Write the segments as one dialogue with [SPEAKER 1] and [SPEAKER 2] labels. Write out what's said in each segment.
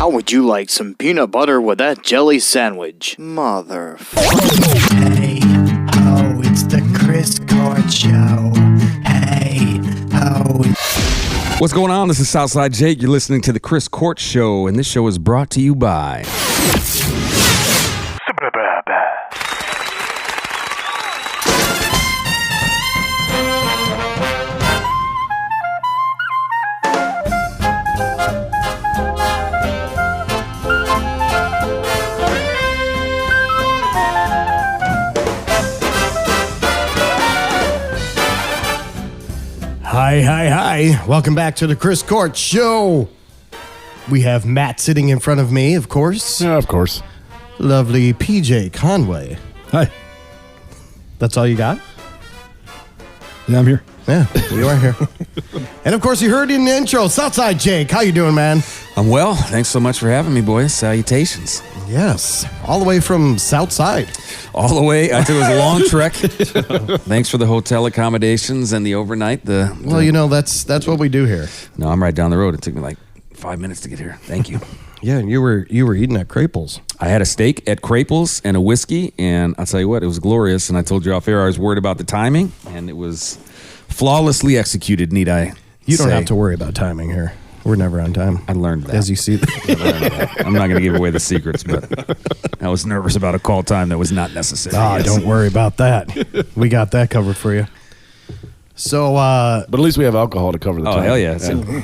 [SPEAKER 1] How would you like some peanut butter with that jelly sandwich?
[SPEAKER 2] Hey, oh, it's the Chris Court Show. Hey, oh.
[SPEAKER 3] What's going on? This is Southside Jake. You're listening to the Chris Court Show, and this show is brought to you by...
[SPEAKER 2] Hi. Welcome back to the Chris Court Show. We have Matt sitting in front of me, of course.
[SPEAKER 4] Yeah, of course.
[SPEAKER 2] Lovely PJ Conway.
[SPEAKER 4] Hi.
[SPEAKER 2] That's all you got?
[SPEAKER 4] Yeah, I'm here.
[SPEAKER 2] Yeah, you are here. And of course, you heard in the intro, Southside Jake. How you doing, man?
[SPEAKER 3] I'm well. Thanks so much for having me, boys. Salutations.
[SPEAKER 2] Yes, all the way from Southside.
[SPEAKER 3] All the way. I think it was a long trek. Thanks for the hotel accommodations and the overnight.
[SPEAKER 2] Well, you know, that's what we do here.
[SPEAKER 3] No, I'm right down the road. It took me like 5 minutes to get here. Thank you.
[SPEAKER 2] Yeah, and you were eating at Craples.
[SPEAKER 3] I had a steak at Craples and a whiskey, and I'll tell you what, it was glorious. And I told you off air I was worried about the timing, and it was flawlessly executed, need I
[SPEAKER 2] You don't
[SPEAKER 3] say.
[SPEAKER 2] have to worry about timing here. We're never on time.
[SPEAKER 3] I learned that.
[SPEAKER 2] As you see.
[SPEAKER 3] I'm not going to give away the secrets, but I was nervous about a call time that was not necessary. Yes.
[SPEAKER 2] Don't worry about that. We got that covered for you. So,
[SPEAKER 4] But at least we have alcohol to cover the time.
[SPEAKER 3] Oh, hell yeah.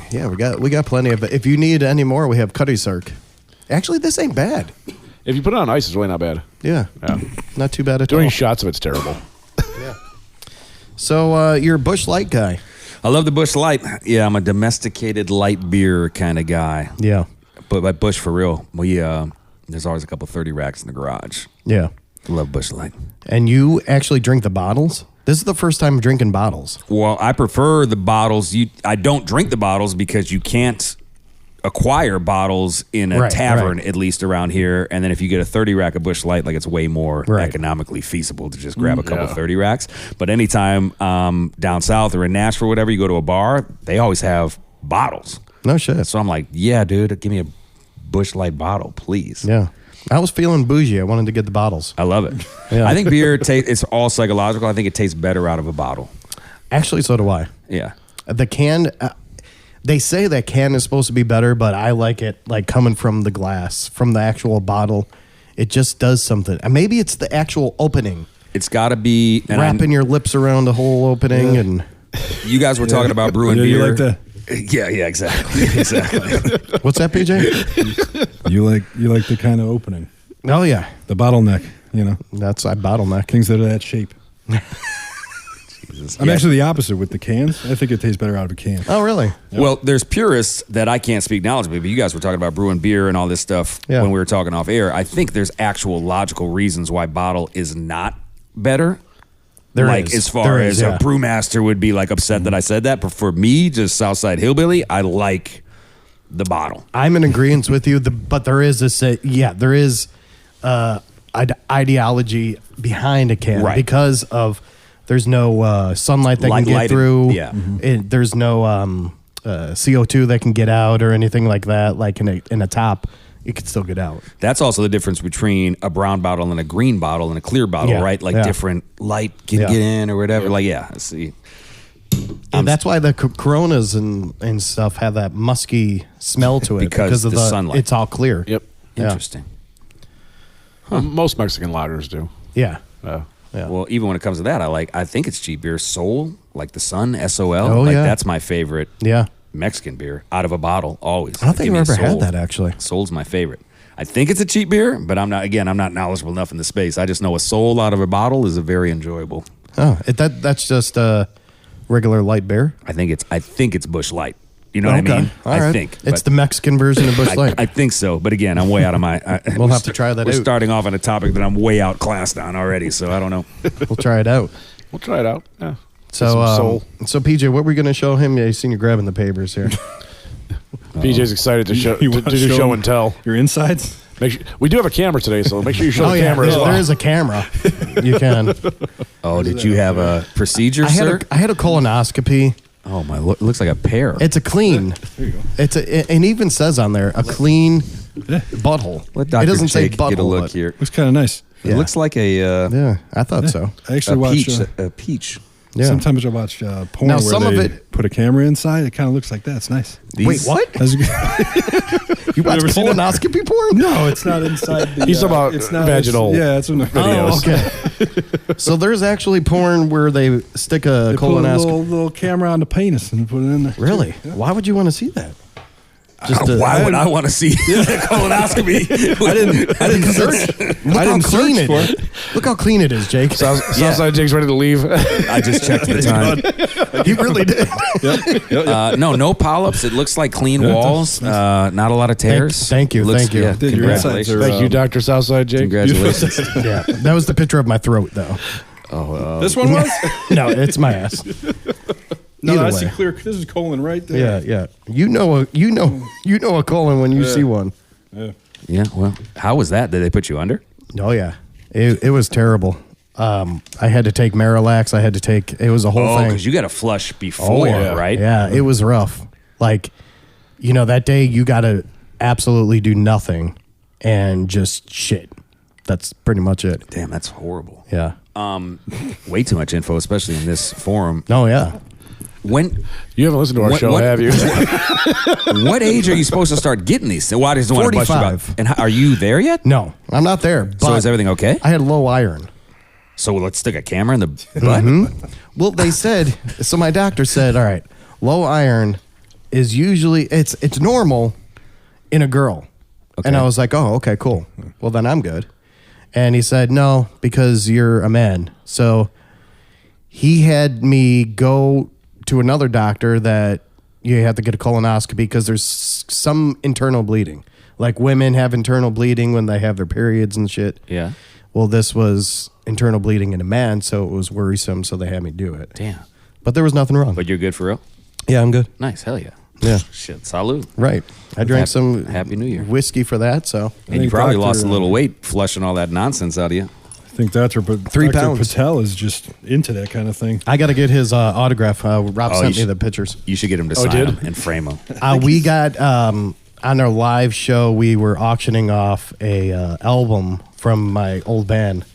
[SPEAKER 2] yeah, we got plenty of it. If you need any more, we have Cuddy Circ. Actually, this ain't bad.
[SPEAKER 4] If you put it on ice, it's really not bad.
[SPEAKER 2] Yeah. Not too bad at
[SPEAKER 4] Doing
[SPEAKER 2] all.
[SPEAKER 4] shots of it's terrible.
[SPEAKER 2] Yeah. So, you're a Busch Light guy.
[SPEAKER 3] I love the Busch Light. Yeah, I'm a domesticated light beer kind of guy.
[SPEAKER 2] Yeah.
[SPEAKER 3] But by Busch, for real, there's always a couple 30 racks in the garage.
[SPEAKER 2] Yeah.
[SPEAKER 3] I love Busch Light.
[SPEAKER 2] And you actually drink the bottles? This is the first time drinking bottles.
[SPEAKER 3] Well, I prefer the bottles. I don't drink the bottles because you can't acquire bottles in a tavern, at least around here. And then if you get a 30 rack of Busch Light, like it's way more economically feasible to just grab a couple 30 racks. But anytime down south or in Nashville or whatever, you go to a bar, they always have bottles.
[SPEAKER 2] No shit.
[SPEAKER 3] So I'm like, yeah, dude, give me a Busch Light bottle, please.
[SPEAKER 2] Yeah. I was feeling bougie. I wanted to get the bottles.
[SPEAKER 3] I love it.
[SPEAKER 2] Yeah.
[SPEAKER 3] I think beer, it's all psychological. I think it tastes better out of a bottle.
[SPEAKER 2] Actually, so do I.
[SPEAKER 3] Yeah.
[SPEAKER 2] The can... they say that can is supposed to be better, but I like it like coming from the glass, from the actual bottle. It just does something. And maybe it's the actual opening.
[SPEAKER 3] It's got to be...
[SPEAKER 2] Wrapping your lips around the whole opening. And
[SPEAKER 3] you guys were talking about brewing beer.
[SPEAKER 4] You like that?
[SPEAKER 3] Yeah, exactly.
[SPEAKER 2] What's that, PJ?
[SPEAKER 5] You like the kind of opening.
[SPEAKER 2] Oh, yeah.
[SPEAKER 5] The bottleneck, you know.
[SPEAKER 2] That's a bottleneck.
[SPEAKER 5] Things that are that shape.
[SPEAKER 3] Jesus.
[SPEAKER 5] I'm actually the opposite with the cans. I think it tastes better out of a can.
[SPEAKER 2] Oh, really?
[SPEAKER 3] Yep. Well, there's purists that I can't speak knowledgeably, but you guys were talking about brewing beer and all this stuff when we were talking off air. I think there's actual logical reasons why bottle is not better.
[SPEAKER 2] There
[SPEAKER 3] like
[SPEAKER 2] is.
[SPEAKER 3] As far as a brewmaster would be like upset that I said that, but for me, just Southside Hillbilly, I like the bottle.
[SPEAKER 2] I'm in agreement with you, but there is there is ideology behind a can because of there's no sunlight that can get through.
[SPEAKER 3] Yeah.
[SPEAKER 2] There's no CO2 that can get out or anything like that. Like in a top, it can still get out.
[SPEAKER 3] That's also the difference between a brown bottle and a green bottle and a clear bottle, right? Like different light can get in or whatever. Like, I see.
[SPEAKER 2] And that's why the Coronas and stuff have that musky smell to it
[SPEAKER 3] because
[SPEAKER 2] of
[SPEAKER 3] the sunlight.
[SPEAKER 2] It's all clear.
[SPEAKER 4] Yep.
[SPEAKER 3] Interesting.
[SPEAKER 4] Most Mexican lagers do.
[SPEAKER 2] Yeah.
[SPEAKER 4] Yeah.
[SPEAKER 3] Well, even when it comes to that, I think it's cheap beer. Sol, like the Sun, SOL.
[SPEAKER 2] Oh,
[SPEAKER 3] that's my favorite
[SPEAKER 2] Mexican
[SPEAKER 3] beer out of a bottle, always.
[SPEAKER 2] I don't think I've ever had that, actually.
[SPEAKER 3] Sol's my favorite. I think it's a cheap beer, but I'm not knowledgeable enough in the space. I just know a Sol out of a bottle is a very enjoyable.
[SPEAKER 2] Oh, that's just a regular light beer?
[SPEAKER 3] I think it's Busch Light. You know what I mean?
[SPEAKER 2] I think. It's the Mexican version of Busch Light.
[SPEAKER 3] I think so. But again, I'm way out of my...
[SPEAKER 2] we'll have to try that out.
[SPEAKER 3] We're starting off on a topic that I'm way outclassed on already, so I don't know.
[SPEAKER 2] We'll try it out.
[SPEAKER 4] Yeah.
[SPEAKER 2] So PJ, what were we going to show him? Yeah, you seen you grabbing the papers here.
[SPEAKER 4] PJ's excited to do show and tell.
[SPEAKER 5] Your insides?
[SPEAKER 4] We do have a camera today, so make sure you show the camera as well.
[SPEAKER 2] There is a camera. You can.
[SPEAKER 3] Oh, did you have a procedure, sir?
[SPEAKER 2] I had a colonoscopy.
[SPEAKER 3] Oh my! It looks like a pear.
[SPEAKER 2] It's a clean.
[SPEAKER 5] There you go.
[SPEAKER 2] It even says on there a clean Butthole.
[SPEAKER 3] Let
[SPEAKER 2] It
[SPEAKER 3] Dr.
[SPEAKER 2] doesn't say
[SPEAKER 3] Jake
[SPEAKER 2] butthole.
[SPEAKER 3] get a look
[SPEAKER 2] but-
[SPEAKER 3] here.
[SPEAKER 5] Looks kind of nice.
[SPEAKER 3] It looks like a
[SPEAKER 2] Yeah, I thought so.
[SPEAKER 5] I actually watch.
[SPEAKER 3] a peach.
[SPEAKER 2] Yeah.
[SPEAKER 5] Sometimes I watch porn
[SPEAKER 2] Now,
[SPEAKER 5] where
[SPEAKER 2] some of
[SPEAKER 5] they
[SPEAKER 2] it-
[SPEAKER 5] put a camera inside. It kind of looks like that. It's nice.
[SPEAKER 2] Wait, what?
[SPEAKER 5] That's good.
[SPEAKER 2] You watch
[SPEAKER 5] never seen that?
[SPEAKER 2] colonoscopy porn?
[SPEAKER 5] No, it's not inside. The,
[SPEAKER 4] He's talking about
[SPEAKER 5] it's not
[SPEAKER 4] vaginal
[SPEAKER 5] Yeah, it's in the
[SPEAKER 2] Oh,
[SPEAKER 5] videos.
[SPEAKER 2] okay. So there's actually porn where they stick a
[SPEAKER 5] They put a
[SPEAKER 2] colonoscopy.
[SPEAKER 5] little camera on the penis and put it in there.
[SPEAKER 2] Really? Why would you want to see that? Just
[SPEAKER 3] Why would I want to see the colonoscopy?
[SPEAKER 5] I didn't search.
[SPEAKER 2] Look
[SPEAKER 5] I
[SPEAKER 2] how
[SPEAKER 5] didn't
[SPEAKER 2] clean
[SPEAKER 5] search
[SPEAKER 2] it
[SPEAKER 5] for
[SPEAKER 2] is.
[SPEAKER 5] it.
[SPEAKER 2] Look how clean it is, Jake.
[SPEAKER 4] Southside Jake's ready to leave.
[SPEAKER 3] I just checked the time.
[SPEAKER 2] You really did.
[SPEAKER 3] No polyps. It looks like clean walls. Not a lot of tears.
[SPEAKER 2] Thank you, thank you.
[SPEAKER 3] Yeah,
[SPEAKER 5] Dude, your insides
[SPEAKER 3] congratulations.
[SPEAKER 5] are,
[SPEAKER 4] Thank you, Dr. Southside Jake.
[SPEAKER 3] Congratulations.
[SPEAKER 2] Yeah, that was the picture of my throat, though.
[SPEAKER 5] This one was?
[SPEAKER 2] No, it's my ass.
[SPEAKER 5] No,
[SPEAKER 2] Either
[SPEAKER 5] I see
[SPEAKER 2] way.
[SPEAKER 5] clear. This is colon right there.
[SPEAKER 2] Yeah. You know a colon when you see one.
[SPEAKER 3] Yeah. Well, how was that? Did they put you under?
[SPEAKER 2] Oh yeah, it was terrible. I had to take Marilax. I had to take. It was a whole
[SPEAKER 3] Oh,
[SPEAKER 2] thing.
[SPEAKER 3] because you got to flush before, right?
[SPEAKER 2] Yeah, it was rough. Like, that day you got to absolutely do nothing and just shit. That's pretty much it.
[SPEAKER 3] Damn, that's horrible.
[SPEAKER 2] Yeah.
[SPEAKER 3] Way too much info, especially in this forum.
[SPEAKER 2] Oh yeah.
[SPEAKER 3] When?
[SPEAKER 4] You haven't listened to our show, have you?
[SPEAKER 3] What age are you supposed to start getting these? Why does want to bust you
[SPEAKER 2] 45.
[SPEAKER 3] about? And are you there yet?
[SPEAKER 2] No, I'm not there. But
[SPEAKER 3] So is everything okay?
[SPEAKER 2] I had low iron.
[SPEAKER 3] So let's stick a camera in the butt.
[SPEAKER 2] Well, they said. So my doctor said, all right, low iron is usually it's normal in a girl.
[SPEAKER 3] Okay.
[SPEAKER 2] And I was like, oh, okay, cool. Well, then I'm good. And he said, no, because you're a man. So he had me go to another doctor that you have to get a colonoscopy because there's some internal bleeding. Like women have internal bleeding when they have their periods and shit.
[SPEAKER 3] Yeah.
[SPEAKER 2] Well, this was internal bleeding in a man, so it was worrisome, so they had me do it.
[SPEAKER 3] Damn.
[SPEAKER 2] But there was nothing wrong.
[SPEAKER 3] But you're good for real?
[SPEAKER 2] Yeah, I'm good.
[SPEAKER 3] Nice. Hell yeah.
[SPEAKER 2] Yeah.
[SPEAKER 3] Shit. Salud.
[SPEAKER 2] Right. I drank some
[SPEAKER 3] Happy New Year.
[SPEAKER 2] whiskey for that, so.
[SPEAKER 3] And you
[SPEAKER 5] think
[SPEAKER 3] probably
[SPEAKER 5] Dr.
[SPEAKER 3] lost a little weight flushing all that nonsense out of you.
[SPEAKER 5] I think Dr.
[SPEAKER 2] 3 pounds.
[SPEAKER 5] Patel is just into that kind of thing.
[SPEAKER 2] I got to get his autograph. Rob
[SPEAKER 3] Oh,
[SPEAKER 2] sent
[SPEAKER 3] you
[SPEAKER 2] me the pictures.
[SPEAKER 3] You should get him to sign
[SPEAKER 4] did?
[SPEAKER 3] them and frame them.
[SPEAKER 2] We got, on our live show, we were auctioning off a album from my old band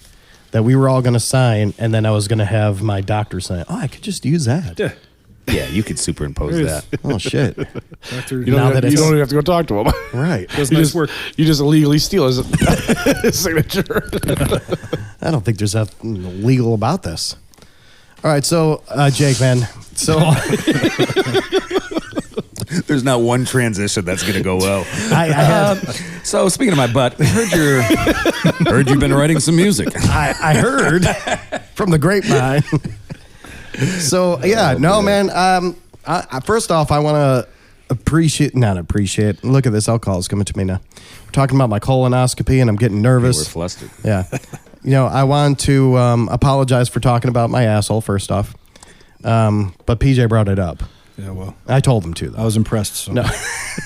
[SPEAKER 2] that we were all going to sign, and then I was going to have my doctor sign. Oh, I could just use that.
[SPEAKER 5] Yeah.
[SPEAKER 3] Yeah, you could superimpose that.
[SPEAKER 2] Oh, shit.
[SPEAKER 5] Doctor,
[SPEAKER 4] You don't even have to go talk to him.
[SPEAKER 2] Right.
[SPEAKER 5] does
[SPEAKER 4] You
[SPEAKER 5] nice
[SPEAKER 4] just,
[SPEAKER 5] work.
[SPEAKER 4] you just illegally steal his, his signature.
[SPEAKER 2] I don't think there's nothing legal about this. All right, so Jake, man. So
[SPEAKER 3] There's not one transition that's going to go well.
[SPEAKER 2] I had,
[SPEAKER 3] So speaking of my butt, heard you've been writing some music.
[SPEAKER 2] I heard from the grapevine. So yeah, man. I first off, I want to not appreciate. Look at this alcohol is coming to me now. We're talking about my colonoscopy, and I'm getting
[SPEAKER 3] We're
[SPEAKER 2] nervous.
[SPEAKER 3] flustered.
[SPEAKER 2] Yeah. I want to apologize for talking about my asshole first off. But PJ brought it up.
[SPEAKER 5] Yeah, well,
[SPEAKER 2] I told him to, though.
[SPEAKER 5] I was impressed. So.
[SPEAKER 2] No.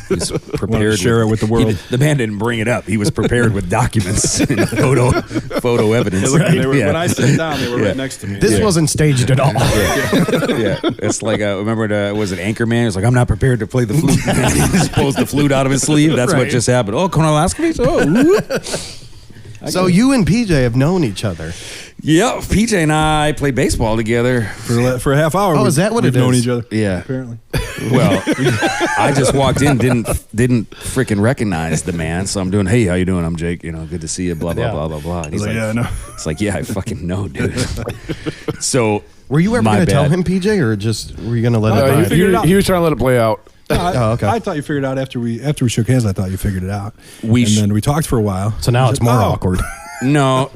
[SPEAKER 3] He's
[SPEAKER 5] Wanted
[SPEAKER 3] prepared
[SPEAKER 5] to share it with the world.
[SPEAKER 3] The man didn't bring it up. He was prepared with documents and photo evidence.
[SPEAKER 5] When I sat down, they were right next to me.
[SPEAKER 2] This wasn't staged at all.
[SPEAKER 3] Yeah, it's like remember was it Anchorman? He was like, I'm not prepared to play the flute. He just pulls the flute out of his sleeve. That's what
[SPEAKER 2] Right.
[SPEAKER 3] just happened. Oh, colonoscopy. Oh,
[SPEAKER 2] So you and PJ have known each other.
[SPEAKER 3] yeah. PJ and I played baseball together.
[SPEAKER 5] For a half hour.
[SPEAKER 2] Oh, is that what
[SPEAKER 5] we've
[SPEAKER 2] it
[SPEAKER 5] known
[SPEAKER 2] is?
[SPEAKER 5] each other.
[SPEAKER 3] Yeah.
[SPEAKER 5] Apparently.
[SPEAKER 3] Well, I just walked in, didn't freaking recognize the man. So I'm doing, hey, how you doing? I'm Jake. Good to see you. Blah blah
[SPEAKER 2] Yeah.
[SPEAKER 3] blah blah blah. And
[SPEAKER 5] He's
[SPEAKER 3] he's
[SPEAKER 5] like, yeah, I know.
[SPEAKER 3] It's like, yeah, I fucking know, dude. So
[SPEAKER 2] Were you ever
[SPEAKER 3] my
[SPEAKER 2] going to tell
[SPEAKER 3] bad.
[SPEAKER 2] him, PJ, or just were you going to let
[SPEAKER 5] No,
[SPEAKER 2] it
[SPEAKER 5] you
[SPEAKER 2] ride?
[SPEAKER 5] figured it out.
[SPEAKER 4] He was trying to let it play out.
[SPEAKER 2] Oh, okay.
[SPEAKER 5] I thought you figured it out after we shook hands. I thought you figured it out.
[SPEAKER 3] And
[SPEAKER 5] then we talked for a while.
[SPEAKER 2] So now it's more
[SPEAKER 5] Oh.
[SPEAKER 2] awkward.
[SPEAKER 3] No,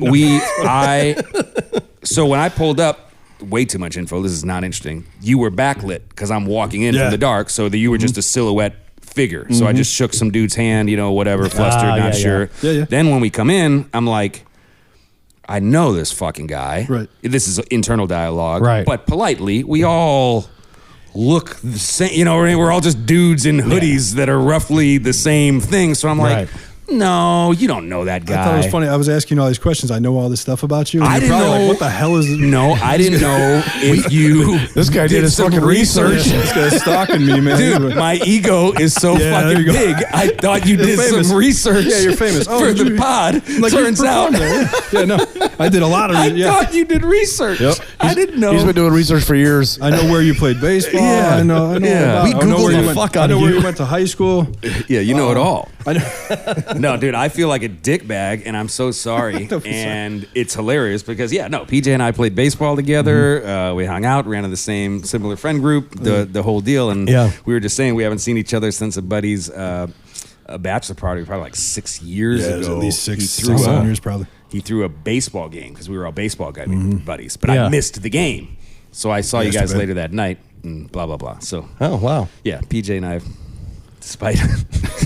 [SPEAKER 3] so when I pulled up, way too much info. This is not interesting. You were backlit because I'm walking in
[SPEAKER 5] Yeah.
[SPEAKER 3] from the dark, so that you were just a silhouette figure. So I just shook some dude's hand, whatever, flustered,
[SPEAKER 2] Ah,
[SPEAKER 3] not
[SPEAKER 2] yeah,
[SPEAKER 3] sure.
[SPEAKER 5] yeah. Yeah.
[SPEAKER 3] Then when we come in, I'm like, I know this fucking guy.
[SPEAKER 5] Right.
[SPEAKER 3] This is internal dialogue.
[SPEAKER 2] Right.
[SPEAKER 3] But politely, we all look the same. We're all just dudes in hoodies that are roughly the same thing. So I'm like,
[SPEAKER 2] Right.
[SPEAKER 3] No, you don't know that guy.
[SPEAKER 5] I thought it was funny. I was asking you all these questions. I know all this stuff about you. And
[SPEAKER 3] I
[SPEAKER 5] you're
[SPEAKER 3] didn't
[SPEAKER 5] probably
[SPEAKER 3] know.
[SPEAKER 5] Like, what the hell is it?
[SPEAKER 3] No, I didn't know if you.
[SPEAKER 4] This guy did his
[SPEAKER 3] some
[SPEAKER 4] fucking research.
[SPEAKER 5] This guy's stalking me, man.
[SPEAKER 3] Dude, my ego is so
[SPEAKER 5] Yeah, there
[SPEAKER 3] fucking
[SPEAKER 5] you go.
[SPEAKER 3] big. I thought you did
[SPEAKER 5] famous.
[SPEAKER 3] some research.
[SPEAKER 5] Yeah, you're famous. Oh,
[SPEAKER 3] for
[SPEAKER 5] did
[SPEAKER 3] the
[SPEAKER 5] you-
[SPEAKER 3] pod.
[SPEAKER 5] Like,
[SPEAKER 3] Turns
[SPEAKER 5] you
[SPEAKER 3] out,
[SPEAKER 5] performed there. Yeah, no, I did a lot of.
[SPEAKER 3] I
[SPEAKER 5] Yeah,
[SPEAKER 3] thought you did research.
[SPEAKER 4] Yep.
[SPEAKER 3] I didn't know.
[SPEAKER 4] He's been doing research for years.
[SPEAKER 5] I know where you played baseball.
[SPEAKER 3] Yeah.
[SPEAKER 5] I know.
[SPEAKER 3] Yeah.
[SPEAKER 5] About,
[SPEAKER 2] We
[SPEAKER 5] I know where
[SPEAKER 2] Googled
[SPEAKER 5] you
[SPEAKER 2] the
[SPEAKER 5] went.
[SPEAKER 2] fuck
[SPEAKER 5] I
[SPEAKER 2] out
[SPEAKER 5] know
[SPEAKER 2] of
[SPEAKER 5] where
[SPEAKER 2] you.
[SPEAKER 5] you went to high school.
[SPEAKER 3] Yeah, you know it all.
[SPEAKER 5] I know.
[SPEAKER 3] No, dude, I feel like a dickbag, and I'm so sorry. And it's hilarious because, PJ and I played baseball together. We hung out, ran in the same similar friend group, the whole deal. And we were just saying we haven't seen each other since a buddy's a bachelor party, probably like 6 years
[SPEAKER 5] Yeah, it was
[SPEAKER 3] ago.
[SPEAKER 5] at least
[SPEAKER 3] He
[SPEAKER 5] 7 years probably.
[SPEAKER 3] He threw a baseball game because we were all baseball buddies, but I missed the game. So I saw you guys later that night and blah, blah, blah. So,
[SPEAKER 2] Oh, wow.
[SPEAKER 3] yeah, PJ and I, despite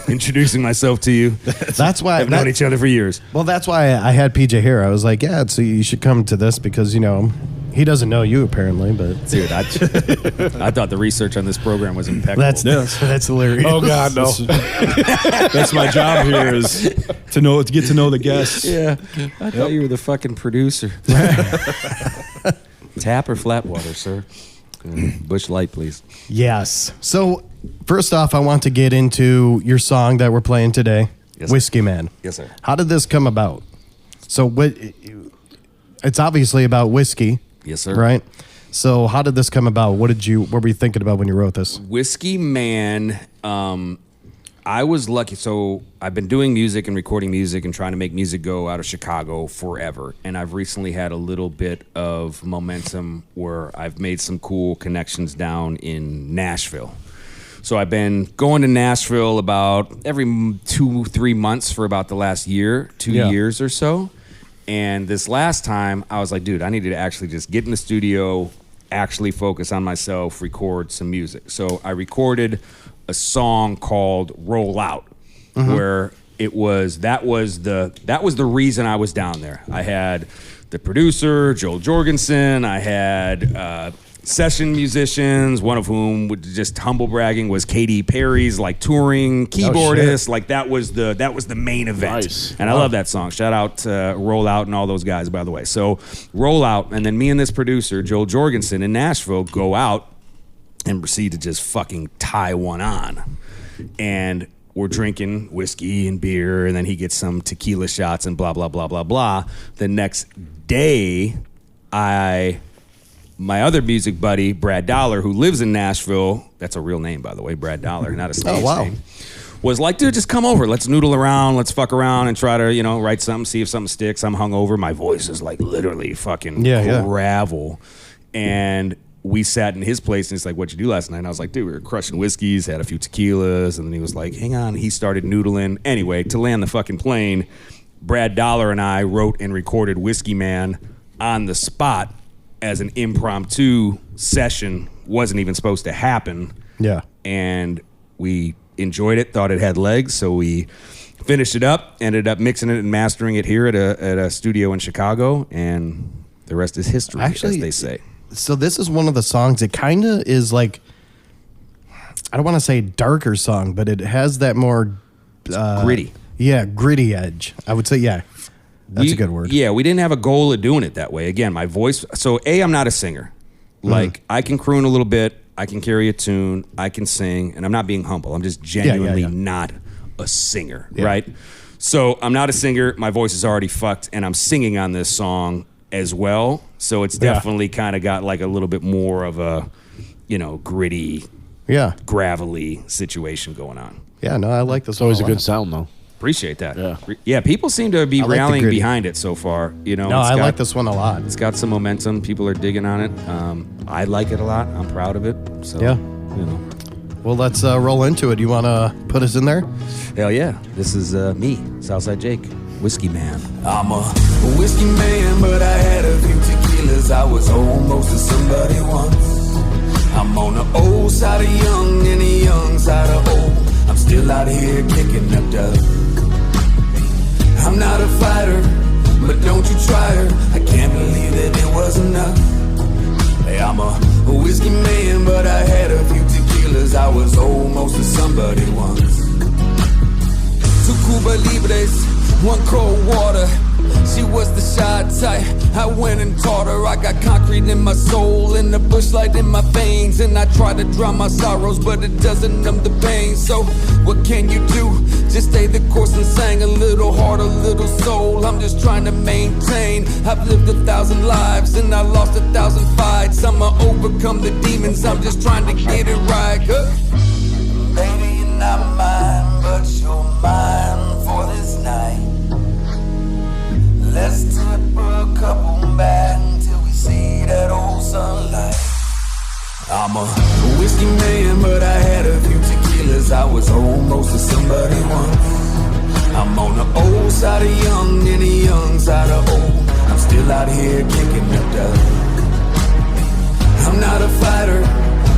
[SPEAKER 3] introducing myself to you,
[SPEAKER 2] That's why
[SPEAKER 3] have known each other for years.
[SPEAKER 2] Well, that's why I had PJ here. I was like, yeah, so you should come to this because, he doesn't know you apparently, but
[SPEAKER 3] Dude, I thought the research on this program was impeccable.
[SPEAKER 2] that's hilarious.
[SPEAKER 4] Oh God, no.
[SPEAKER 5] That's my job here is to get to know the guests.
[SPEAKER 3] Yeah, I thought you were the fucking producer. Tap or flat water, sir? Bush Light, please.
[SPEAKER 2] Yes. So, first off, I want to get into your song that we're playing today,
[SPEAKER 3] Yes, sir.
[SPEAKER 2] Whiskey Man.
[SPEAKER 3] Yes, sir.
[SPEAKER 2] How did this come about? So, it's obviously about whiskey,
[SPEAKER 3] Yes, sir.
[SPEAKER 2] right? So, how did this come about? What were you thinking about when you wrote this?
[SPEAKER 3] Whiskey Man, I was lucky. So I've been doing music and recording music and trying to make music go out of Chicago forever. And I've recently had a little bit of momentum where I've made some cool connections down in Nashville. So I've been going to Nashville about every 2-3 months for about the last year, 2 years or so. And this last time I was like, dude, I needed to actually just get in the studio, actually focus on myself, record some music. So I recorded a song called Roll Out, where that was the reason I was down there. I had the producer, Joel Jorgensen. I had session musicians, one of whom, just humble bragging, was Katy Perry's like touring keyboardist. Like that was the main event.
[SPEAKER 4] Nice.
[SPEAKER 3] And I love that song. Shout out to Roll Out and all those guys, by the way. So Roll Out, and then me and this producer, Joel Jorgensen in Nashville, go out and proceed to just fucking tie one on. And we're drinking whiskey and beer, and then he gets some tequila shots and blah, blah, blah, blah, blah. The next day, my other music buddy, Brad Dollar, who lives in Nashville, that's a real name, by the way, Brad Dollar, not a stage name, was like, dude, just come over. Let's noodle around. Let's fuck around and try to, write something, see if something sticks. I'm hungover. My voice is like literally fucking gravel. And we sat in his place, and he's like, what'd you do last night? And I was like, dude, we were crushing whiskeys, had a few tequilas. And then he was like, hang on. He started noodling. Anyway, to land the fucking plane, Brad Dollar and I wrote and recorded Whiskey Man on the spot as an impromptu session. Wasn't even supposed to happen.
[SPEAKER 2] Yeah.
[SPEAKER 3] And we enjoyed it, thought it had legs, so we finished it up, ended up mixing it and mastering it here at a studio in Chicago, and the rest is history, as they say.
[SPEAKER 2] So this is one of the songs, it kind of is like, I don't want to say darker song, but it has that more
[SPEAKER 3] Gritty.
[SPEAKER 2] Yeah, gritty edge. I would say, yeah. That's a good word.
[SPEAKER 3] Yeah, we didn't have a goal of doing it that way. Again, my voice. So, I'm not a singer. Like, I can croon a little bit. I can carry a tune. I can sing. And I'm not being humble. I'm just genuinely not a singer, right? So, I'm not a singer. My voice is already fucked. And I'm singing on this song as well. So, it's definitely kind of got like a little bit more of a, gritty, gravelly situation going on.
[SPEAKER 2] Yeah, no, I like this.
[SPEAKER 4] It's always a good sound, though.
[SPEAKER 3] Appreciate that.
[SPEAKER 4] Yeah.
[SPEAKER 3] Yeah, people seem to be
[SPEAKER 2] I like the
[SPEAKER 3] rallying
[SPEAKER 2] gritty.
[SPEAKER 3] behind it so far.
[SPEAKER 2] No, I like this one a lot.
[SPEAKER 3] It's got some momentum. People are digging on it. I like it a lot. I'm proud of it. So,
[SPEAKER 2] Well, let's roll into it. You want to put us in there?
[SPEAKER 3] Hell yeah. This is me, Southside Jake, Whiskey Man.
[SPEAKER 6] I'm a whiskey man, but I had a few tequilas. I was almost a somebody once. I'm on the old side of young and the young side of old. I'm still out here kicking up dust. I'm not a fighter, but don't you try her. I can't believe that it was enough. Hey, I'm a whiskey man, but I had a few tequilas. I was almost a somebody once. 2 Cuba Libres, one cold water. She was the shy type, I went and taught her. I got concrete in my soul and the bushlight in my veins. And I try to drown my sorrows, but it doesn't numb the pain. So what can you do? Just stay the course and sing a little heart, a little soul. I'm just trying to maintain. I've lived 1,000 lives and I lost 1,000 fights. I'ma overcome the demons, I'm just trying to get it right. Baby, you're not mine, but you're mine for this night. Let's do it for a couple back until we see that old sunlight. I'm a whiskey man, but I had a few tequilas. I was almost a somebody once. I'm on the old side of young and the young side of old. I'm still out here kicking the dust. I'm not a fighter,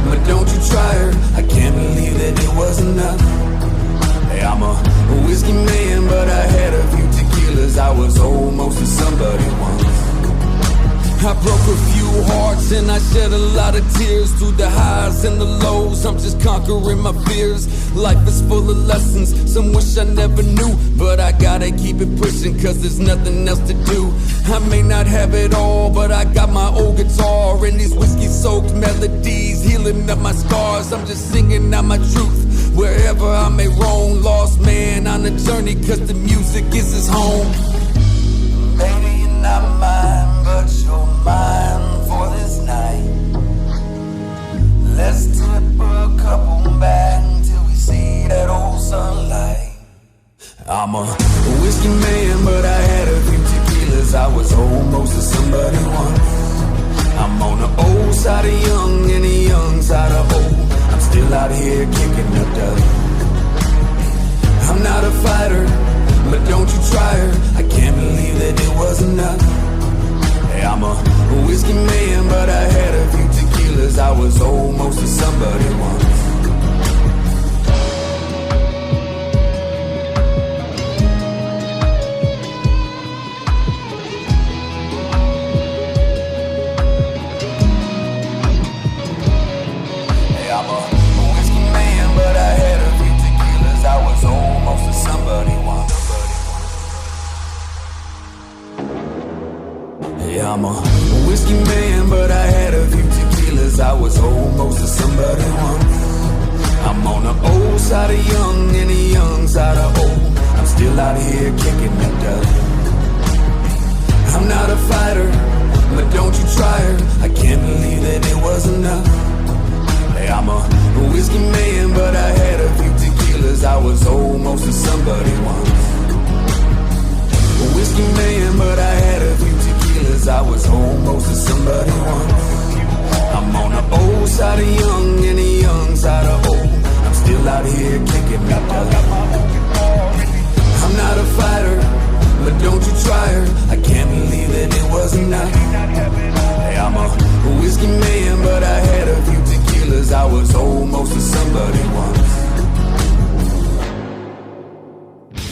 [SPEAKER 6] but don't you try her. I can't believe that it was enough. Hey, I'm a whiskey man, but I had a few tequilas. I was almost a somebody once. I broke a few hearts and I shed a lot of tears. Through the highs and the lows, I'm just conquering my fears. Life is full of lessons, some wish I never knew. But I gotta keep it pushing cause there's nothing else to do. I may not have it all, but I got my old guitar and these whiskey-soaked melodies healing up my scars. I'm just singing out my truth wherever I may roam. Lost man on a journey cause the music is his home. Baby, you're not mine, but you're mine for this night. Let's do it for a couple back until we see that old sunlight. I'm a whiskey man, but I had a few tequilas. I was almost a somebody once. I'm on the old side of young and the young side of old. I'm still out here kicking the dust. I'm not a fighter, but don't you try her. I can't believe that it was enough. Hey, I'm a whiskey man, but I had a few tequilas. I was almost a somebody once. Hey, I'm a whiskey man, but I had a few tequilas. I was almost a somebody once. Yeah, I'm a whiskey man, but I had a few tequilas. I was almost a somebody once. I'm on the old side of young and the young side of old. I'm still out here kicking the dust. I'm not a fighter, but don't you try her. I can't believe that it was enough. Hey, I'm a whiskey man, but I had a few tequilas. I was almost a somebody once. A whiskey man, but I had a few tequilas. I was almost a somebody once. I'm on the old side of young and the young side of old. I'm still out here kicking the dust. I'm not a fighter, but don't you try her. I can't believe that it was enough. Hey, I'm a whiskey man, but I had a few tequilas. I was almost a somebody once.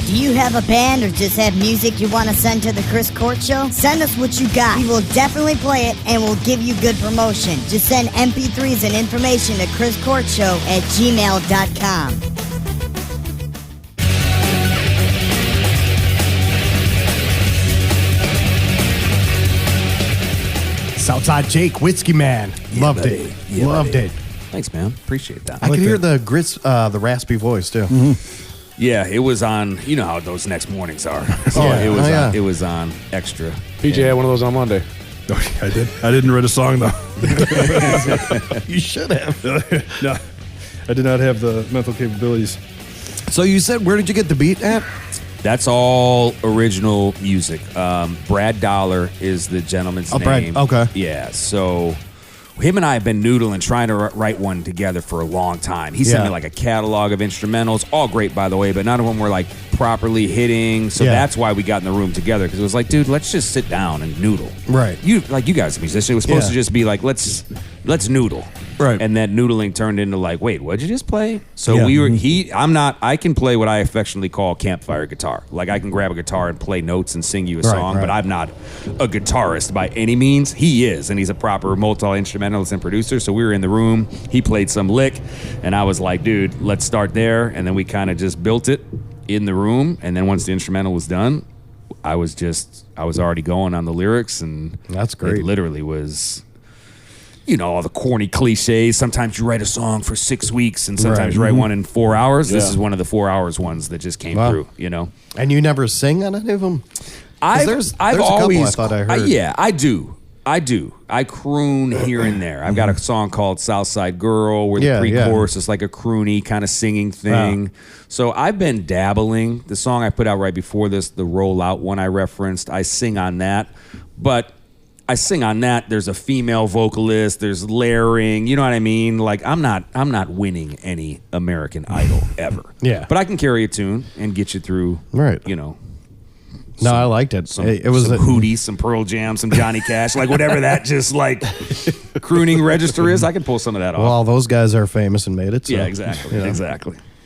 [SPEAKER 7] Do you have a band or just have music you want to send to the Chris Court Show? Send us what you got. We will definitely play it and we'll give you good promotion. Just send MP3s and information to chriscourtshow@gmail.com.
[SPEAKER 2] Southside Jake, Whiskey Man. Loved
[SPEAKER 3] buddy.
[SPEAKER 2] it.
[SPEAKER 3] Yeah,
[SPEAKER 2] Loved
[SPEAKER 3] buddy.
[SPEAKER 2] it.
[SPEAKER 3] Thanks, man. Appreciate that.
[SPEAKER 2] I could hear the grits, the raspy voice too.
[SPEAKER 3] Yeah, it was on. You know how those next mornings are. So
[SPEAKER 2] yeah.
[SPEAKER 3] it was.
[SPEAKER 2] Oh, yeah.
[SPEAKER 3] It was on extra.
[SPEAKER 4] PJ had one of those on Monday.
[SPEAKER 5] Oh, yeah, I did. I didn't write a song though.
[SPEAKER 2] You should have.
[SPEAKER 5] No, I did not have the mental capabilities.
[SPEAKER 2] So you said, where did you get the beat at?
[SPEAKER 3] That's all original music. Brad Dollar is the gentleman's name.
[SPEAKER 2] Okay.
[SPEAKER 3] Yeah. So him and I have been noodling, trying to write one together for a long time. He sent me like a catalog of instrumentals, all great, by the way, but none of them were like properly hitting. So that's why we got in the room together, because it was like, dude, let's just sit down and noodle.
[SPEAKER 2] Right.
[SPEAKER 3] You guys are musicians. It was supposed to just be like, let's noodle.
[SPEAKER 2] Right.
[SPEAKER 3] And that noodling turned into like, wait, what'd you just play? So
[SPEAKER 2] Yeah.
[SPEAKER 3] I can play what I affectionately call campfire guitar. Like I can grab a guitar and play notes and sing you a song, but I'm not a guitarist by any means. He is, and he's a proper multi-instrumentalist and producer. So we were in the room, he played some lick, and I was like, dude, let's start there. And then we kind of just built it. in the room, and then once the instrumental was done, I was already going on the lyrics, and
[SPEAKER 2] that's great.
[SPEAKER 3] It literally was, all the corny cliches. Sometimes you write a song for 6 weeks, and sometimes you write one in 4 hours. This is one of the 4 hours ones that just came through.
[SPEAKER 2] And you never sing on any of them?
[SPEAKER 3] I've
[SPEAKER 2] there's
[SPEAKER 3] always,
[SPEAKER 2] a couple I thought I heard.
[SPEAKER 3] yeah, I do. I croon here and there. I've got a song called Southside Girl where the pre-chorus is like a croony kind of singing thing. So I've been dabbling. The song I put out right before this, the Rollout one I referenced, I sing on that. But I sing on that. There's a female vocalist. There's layering. You know what I mean? Like I'm not winning any American Idol ever.
[SPEAKER 2] Yeah.
[SPEAKER 3] But I can carry a tune and get you through.
[SPEAKER 2] Right. No, I liked it. It was
[SPEAKER 3] some Hootie, some Pearl Jam, some Johnny Cash, like whatever that just like crooning register is. I can pull some of that off.
[SPEAKER 2] Well, all those guys are famous and made it. So,
[SPEAKER 3] yeah, exactly,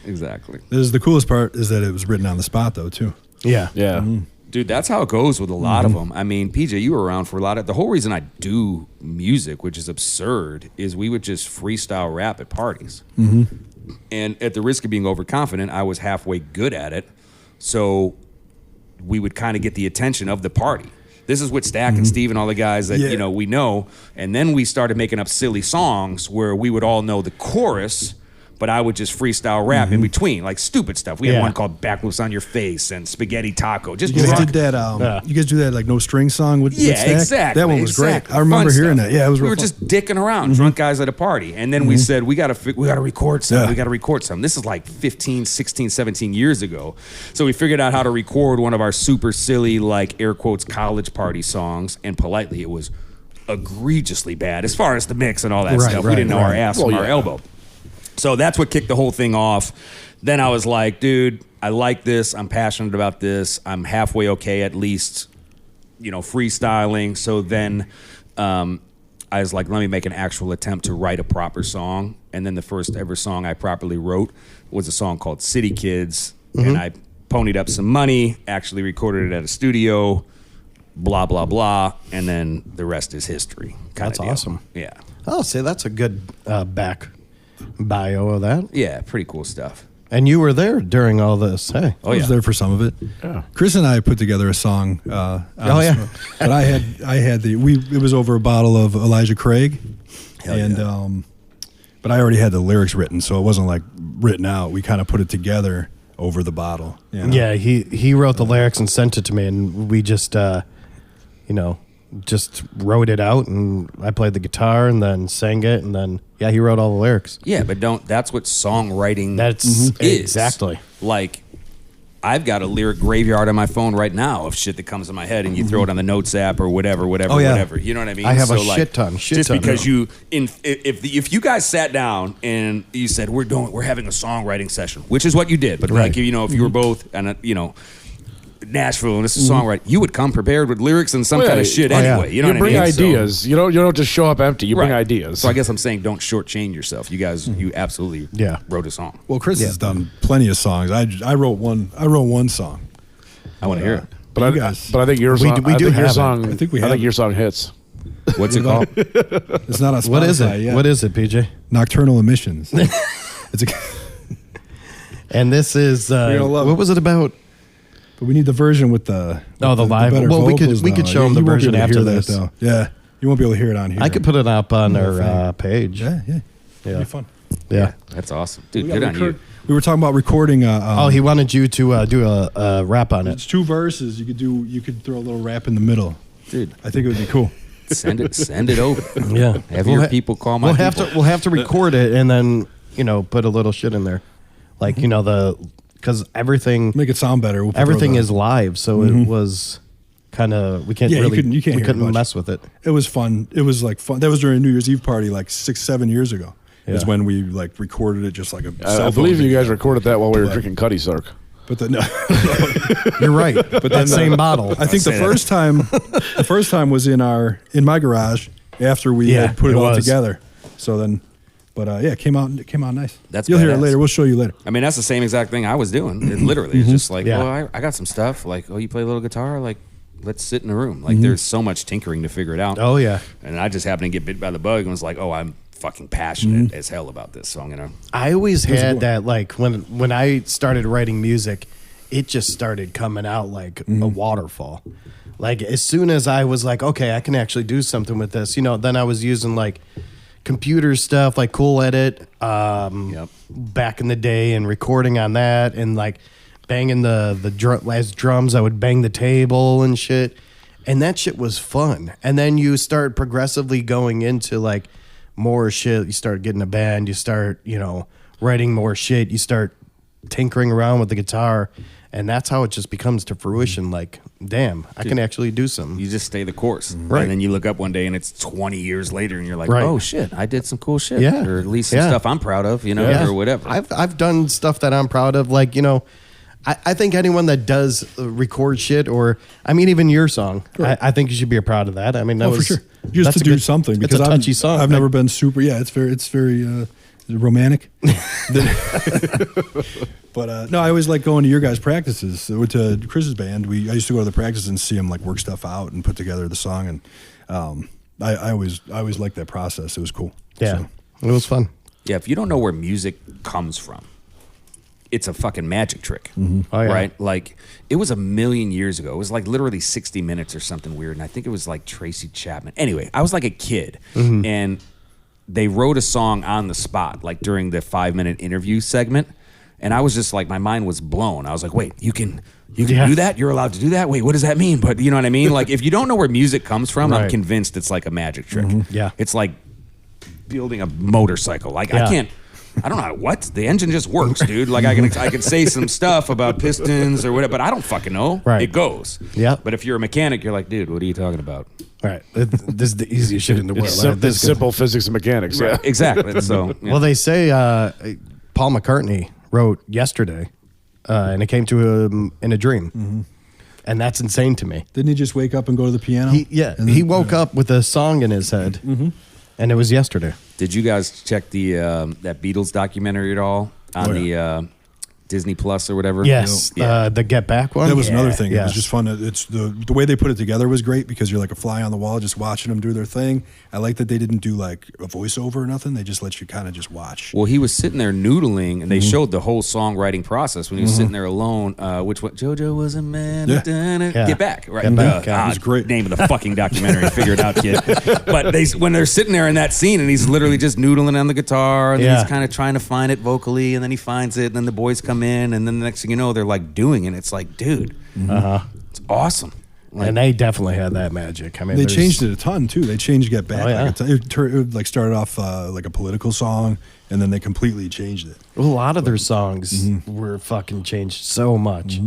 [SPEAKER 3] exactly.
[SPEAKER 5] This is the coolest part is that it was written on the spot though too.
[SPEAKER 2] Yeah,
[SPEAKER 4] yeah.
[SPEAKER 3] Dude, that's how it goes with a lot of them. I mean, PJ, you were around for a lot of. The whole reason I do music, which is absurd, is we would just freestyle rap at parties. And at the risk of being overconfident, I was halfway good at it. So we would kind of get the attention of the party. This is with Stack and Steve and all the guys that, we know. And then we started making up silly songs where we would all know the chorus, but I would just freestyle rap in between, like stupid stuff. We had one called Backflips on Your Face and Spaghetti Taco. Just
[SPEAKER 5] you guys did that. You guys do that like no string song with Stack?
[SPEAKER 3] Exactly.
[SPEAKER 5] That one was great. I remember hearing that. Yeah, it was real
[SPEAKER 3] We were
[SPEAKER 5] fun.
[SPEAKER 3] just dicking around, drunk guys at a party. And then we said, we got to record something.
[SPEAKER 5] Yeah.
[SPEAKER 3] We got to record something. This is like 15, 16, 17 years ago. So we figured out how to record one of our super silly, like air quotes, college party songs. And politely, it was egregiously bad as far as the mix and all that stuff. We didn't know our ass from our elbow. So that's what kicked the whole thing off. Then I was like, dude, I like this. I'm passionate about this. I'm halfway okay, at least, freestyling. So then I was like, let me make an actual attempt to write a proper song. And then the first ever song I properly wrote was a song called City Kids. And I ponied up some money, actually recorded it at a studio, blah, blah, blah. And then the rest is history.
[SPEAKER 2] That's awesome.
[SPEAKER 3] Yeah.
[SPEAKER 2] Oh, see, that's a good back bio of that.
[SPEAKER 3] Yeah, pretty cool stuff.
[SPEAKER 2] And you were there during all this. Hey,
[SPEAKER 5] I was there for some of it. Yeah. Chris and I put together a song. But I had it was over a bottle of Elijah Craig, but I already had the lyrics written, so it wasn't like written out. We kind of put it together over the bottle.
[SPEAKER 2] Yeah, he wrote the lyrics and sent it to me, and we just just wrote it out, and I played the guitar and then sang it, and then he wrote all the lyrics.
[SPEAKER 3] Yeah, but that's what songwriting
[SPEAKER 2] is.
[SPEAKER 3] Exactly. Like, I've got a lyric graveyard on my phone right now of shit that comes in my head, and you throw it on the Notes app or whatever. You know what I mean?
[SPEAKER 2] I have a shit ton.
[SPEAKER 3] Just because if you guys sat down and you said we're having a songwriting session, which is what you did, but like if you were both and Nashville and this is songwriting, you would come prepared with lyrics and some kind of shit anyway. You know what I mean?
[SPEAKER 4] You bring ideas. So, you don't just show up empty. You bring ideas.
[SPEAKER 3] So I guess I'm saying don't shortchange yourself. You guys, you absolutely wrote a song.
[SPEAKER 5] Well, Chris has done plenty of songs. I wrote one song.
[SPEAKER 3] I want to hear it.
[SPEAKER 4] But I think your song. I think your song hits.
[SPEAKER 3] What's it called?
[SPEAKER 5] It's not on Spotify.
[SPEAKER 2] What is it?
[SPEAKER 5] Yet.
[SPEAKER 2] What is it, PJ?
[SPEAKER 5] Nocturnal Emissions.
[SPEAKER 2] And this is what was it about?
[SPEAKER 5] But we need the version with the
[SPEAKER 2] live.
[SPEAKER 5] Well,
[SPEAKER 2] we could show them the version after this.
[SPEAKER 5] Though. Yeah, you won't be able to hear it on here.
[SPEAKER 2] I could put it up on our page.
[SPEAKER 5] Yeah, it'd be fun.
[SPEAKER 2] Yeah,
[SPEAKER 3] that's awesome, dude. Good on you.
[SPEAKER 5] We were talking about recording.
[SPEAKER 2] He wanted you to do a rap on it.
[SPEAKER 5] It's 2 verses. You could throw a little rap in the middle,
[SPEAKER 3] dude.
[SPEAKER 5] I think it would be cool.
[SPEAKER 3] Send it over.
[SPEAKER 2] Yeah,
[SPEAKER 3] have your people call my.
[SPEAKER 2] We'll have to record it and then put a little shit in there, like because everything
[SPEAKER 5] make it sound better.
[SPEAKER 2] Everything is live, so it was kind of we couldn't mess with it.
[SPEAKER 5] It was fun. It was like fun. That was during a New Year's Eve party like 6-7 years ago. Is when we like recorded it just like a.
[SPEAKER 4] I believe you guys recorded that while we were drinking Cuddy Sark.
[SPEAKER 5] But
[SPEAKER 2] you're right. But that same bottle.
[SPEAKER 5] I think the first time was in my garage after we had put it all together. So then. But it came out nice. You'll hear it later. We'll show you later.
[SPEAKER 3] I mean, that's the same exact thing I was doing. It literally, it's just like, well, I got some stuff. Like, you play a little guitar. Like, let's sit in a room. Like, there's so much tinkering to figure it out.
[SPEAKER 2] Oh yeah.
[SPEAKER 3] And I just happened to get bit by the bug and was like, oh, I'm fucking passionate as hell about this. So I'm gonna.
[SPEAKER 2] I always had that like when I started writing music, it just started coming out like a waterfall. Like as soon as I was like, okay, I can actually do something with this, then I was using like computer stuff like Cool Edit back in the day and recording on that and like banging as drums. I would bang the table and shit. And that shit was fun. And then you start progressively going into like more shit. You start getting a band. You start, writing more shit. You start tinkering around with the guitar. And that's how it just becomes to fruition. Like, damn, I can actually do something.
[SPEAKER 3] You just stay the course.
[SPEAKER 2] Right.
[SPEAKER 3] And then you look up one day and it's 20 years later and you're like,
[SPEAKER 2] Right.
[SPEAKER 3] oh, shit, I did some cool shit.
[SPEAKER 2] Yeah.
[SPEAKER 3] Or at least some stuff I'm proud of, or whatever.
[SPEAKER 2] I've done stuff that I'm proud of. Like, I think anyone that does record shit or, even your song, right. I think you should be proud of that. I mean, that was
[SPEAKER 5] for sure. Just to do something because
[SPEAKER 2] it's a touchy song.
[SPEAKER 5] I've never been super. Yeah, it's very romantic. But no, I always like going to your guys' practices. To Chris's band, I used to go to the practice and see him like work stuff out and put together the song, and I always liked that process. It was cool.
[SPEAKER 2] Yeah, it was fun.
[SPEAKER 3] Yeah, if you don't know where music comes from, it's a fucking magic trick,
[SPEAKER 2] Oh, yeah.
[SPEAKER 3] right? Like it was a million years ago. It was like literally 60 Minutes or something weird, and I think it was like Tracy Chapman. Anyway, I was like a kid, and they wrote a song on the spot, like during the 5-minute interview segment. And I was just like, my mind was blown. I was like, wait, you can do that? You're allowed to do that? Wait, what does that mean? But you know what I mean? Like, if you don't know where music comes from, I'm convinced it's like a magic trick.
[SPEAKER 2] Yeah.
[SPEAKER 3] It's like building a motorcycle. Like, I don't know what? The engine just works, dude. Like, I can say some stuff about pistons or whatever, but I don't fucking know.
[SPEAKER 2] Right.
[SPEAKER 3] It goes.
[SPEAKER 2] Yeah.
[SPEAKER 3] But if you're a mechanic, you're like, dude, what are you talking about?
[SPEAKER 2] Right. This is the easiest shit in the world.
[SPEAKER 4] It's simple physics and mechanics. Yeah.
[SPEAKER 3] Exactly. So, yeah.
[SPEAKER 2] Well, they say Paul McCartney wrote Yesterday, and it came to him in a dream. And that's insane to me.
[SPEAKER 5] Didn't he just wake up and go to the piano?
[SPEAKER 2] He woke up with a song in his head, and it was Yesterday.
[SPEAKER 3] Did you guys check the that Beatles documentary at all on the Disney Plus or whatever?
[SPEAKER 2] Yes, the Get Back one.
[SPEAKER 5] That was another thing.
[SPEAKER 2] Yes.
[SPEAKER 5] It was just fun. It's the way they put it together was great because you're like a fly on the wall just watching them do their thing. I like that they didn't do like a voiceover or nothing. They just let you kind of just watch.
[SPEAKER 3] Well, he was sitting there noodling, and they showed the whole songwriting process when he was sitting there alone. Which one? JoJo was a man. Get Back. Right.
[SPEAKER 2] Get Back.
[SPEAKER 5] It was great.
[SPEAKER 3] Name of the fucking documentary. Figure it out, kid. But when they're sitting there in that scene, and he's literally just noodling on the guitar, and then he's kind of trying to find it vocally, and then he finds it, and then the boys come in, and then the next thing you know, they're like doing it. It's like, dude, it's awesome. Like,
[SPEAKER 2] and they definitely had that magic. I mean,
[SPEAKER 5] they changed it a ton too. They changed Get Back.
[SPEAKER 2] Oh, yeah.
[SPEAKER 5] It like started off like a political song, and then they completely changed it.
[SPEAKER 2] A lot of their songs were fucking changed so much.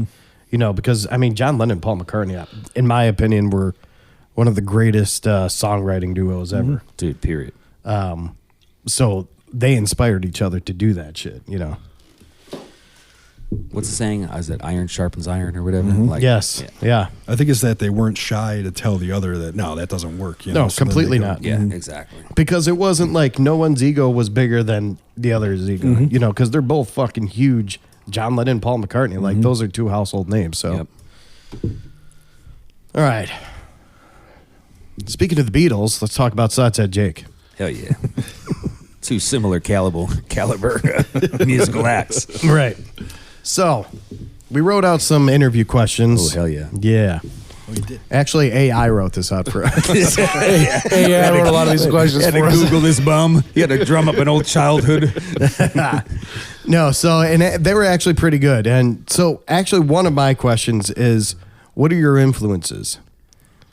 [SPEAKER 2] Because John Lennon and Paul McCartney, in my opinion, were one of the greatest songwriting duos ever.
[SPEAKER 3] dude, period.
[SPEAKER 2] So they inspired each other to do that shit.
[SPEAKER 3] What's the saying? Is it iron sharpens iron or whatever? Like,
[SPEAKER 2] Yes. Yeah.
[SPEAKER 5] I think it's that they weren't shy to tell the other that no, that doesn't work.
[SPEAKER 2] No,
[SPEAKER 5] so
[SPEAKER 2] completely
[SPEAKER 5] then
[SPEAKER 2] not.
[SPEAKER 3] Yeah, exactly.
[SPEAKER 2] Because it wasn't like no one's ego was bigger than the other's ego. Because they're both fucking huge. John Lennon and Paul McCartney. Like, those are two household names. So,
[SPEAKER 3] Yep.
[SPEAKER 2] All right. Speaking of the Beatles, let's talk about Southside Jake.
[SPEAKER 3] Hell yeah. Two similar caliber musical acts.
[SPEAKER 2] Right. So, we wrote out some interview questions.
[SPEAKER 3] Oh, hell yeah.
[SPEAKER 2] Yeah.
[SPEAKER 5] Oh, you did.
[SPEAKER 2] Actually, AI wrote this out for us.
[SPEAKER 4] I wrote a lot of these questions
[SPEAKER 3] Had
[SPEAKER 4] for
[SPEAKER 3] to
[SPEAKER 4] us.
[SPEAKER 3] Google this bum. You had to drum up an old childhood.
[SPEAKER 2] No, so, and they were actually pretty good. And so, actually, one of my questions is, what are your influences?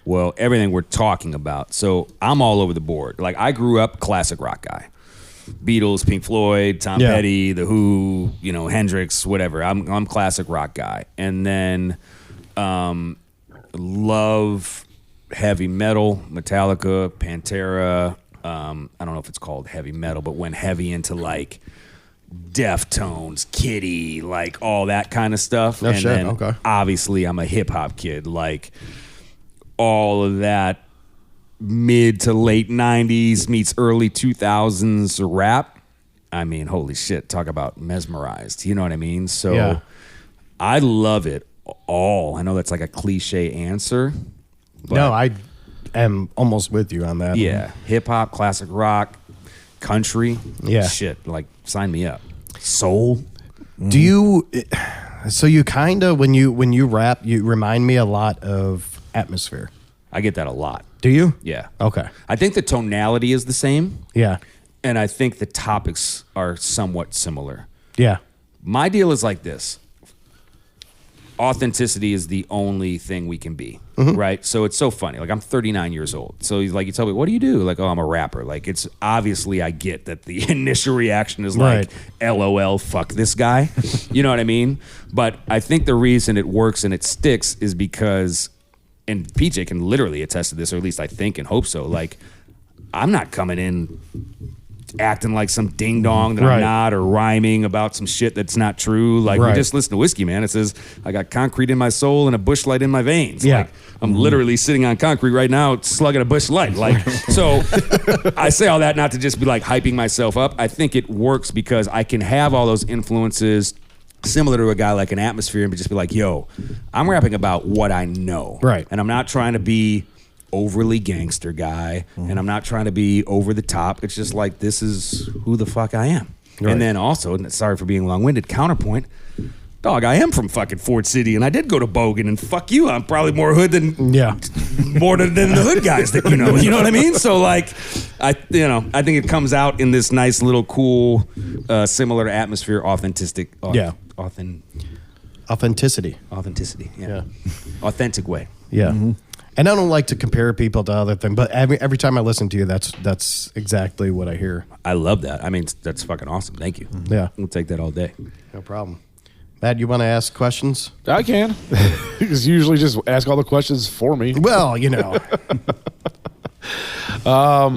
[SPEAKER 3] Well, everything we're talking about. So I'm all over the board. Like, I grew up classic rock guy. Beatles, Pink Floyd, Tom Petty, The Who, Hendrix, whatever. I'm classic rock guy. And then love heavy metal, Metallica, Pantera. I don't know if it's called heavy metal, but went heavy into like Deftones, Kitty, like all that kind of stuff.
[SPEAKER 2] No
[SPEAKER 3] and
[SPEAKER 2] shit,
[SPEAKER 3] then
[SPEAKER 2] okay.
[SPEAKER 3] obviously I'm a hip hop kid, like all of that mid to late 90s meets early 2000s rap. I mean, holy shit, talk about mesmerized. You know what I mean? So I love it all. I know that's like a cliche answer. But
[SPEAKER 2] No, I am almost with you on that.
[SPEAKER 3] yeah, hip hop, classic rock, country.
[SPEAKER 2] Yeah.
[SPEAKER 3] Shit, like sign me up. Soul.
[SPEAKER 2] Do you, So you kind of, when you rap, you remind me a lot of Atmosphere.
[SPEAKER 3] I get that a lot.
[SPEAKER 2] Do you?
[SPEAKER 3] Yeah.
[SPEAKER 2] Okay.
[SPEAKER 3] I think the tonality is the same.
[SPEAKER 2] Yeah.
[SPEAKER 3] And I think the topics are somewhat similar.
[SPEAKER 2] Yeah.
[SPEAKER 3] My deal is like this. Authenticity is the only thing we can be, right? So it's so funny. Like, I'm 39 years old. So he's like, you tell me, what do you do? Like, oh, I'm a rapper. Like, it's obviously I get that the initial reaction is like, LOL, fuck this guy. You know what I mean? But I think the reason it works and it sticks is because, and PJ can literally attest to this, or at least I think and hope so, like, I'm not coming in acting like some ding dong that I'm not, or rhyming about some shit that's not true. Like, we just listen to Whiskey Man. It says, I got concrete in my soul and a bush light in my veins.
[SPEAKER 2] Yeah.
[SPEAKER 3] Like, I'm literally sitting on concrete right now, slugging a bush light. Like, so I say all that not to just be like hyping myself up. I think it works because I can have all those influences similar to a guy like an Atmosphere and just be like, yo, I'm rapping about what I know.
[SPEAKER 2] Right.
[SPEAKER 3] And I'm not trying to be overly gangster guy, and I'm not trying to be over the top. It's just like, this is who the fuck I am. Right. And then also, sorry for being long-winded, counterpoint, dog, I am from fucking Ford City, and I did go to Bogan, and fuck you, I'm probably more hood than more than the hood guys that you know. You know what I mean? So like, I think it comes out in this nice little cool, similar to Atmosphere, authenticity.
[SPEAKER 2] Authenticity.
[SPEAKER 3] Yeah. Authentic way.
[SPEAKER 2] Yeah. And I don't like to compare people to other things, but every time I listen to you, that's exactly what I hear.
[SPEAKER 3] I love that. I mean, that's fucking awesome. Thank you.
[SPEAKER 2] Yeah.
[SPEAKER 3] We'll take that all day.
[SPEAKER 2] No problem. Matt, you want to ask questions?
[SPEAKER 4] I can. Because usually just ask all the questions for me.
[SPEAKER 2] Well, you know.
[SPEAKER 4] A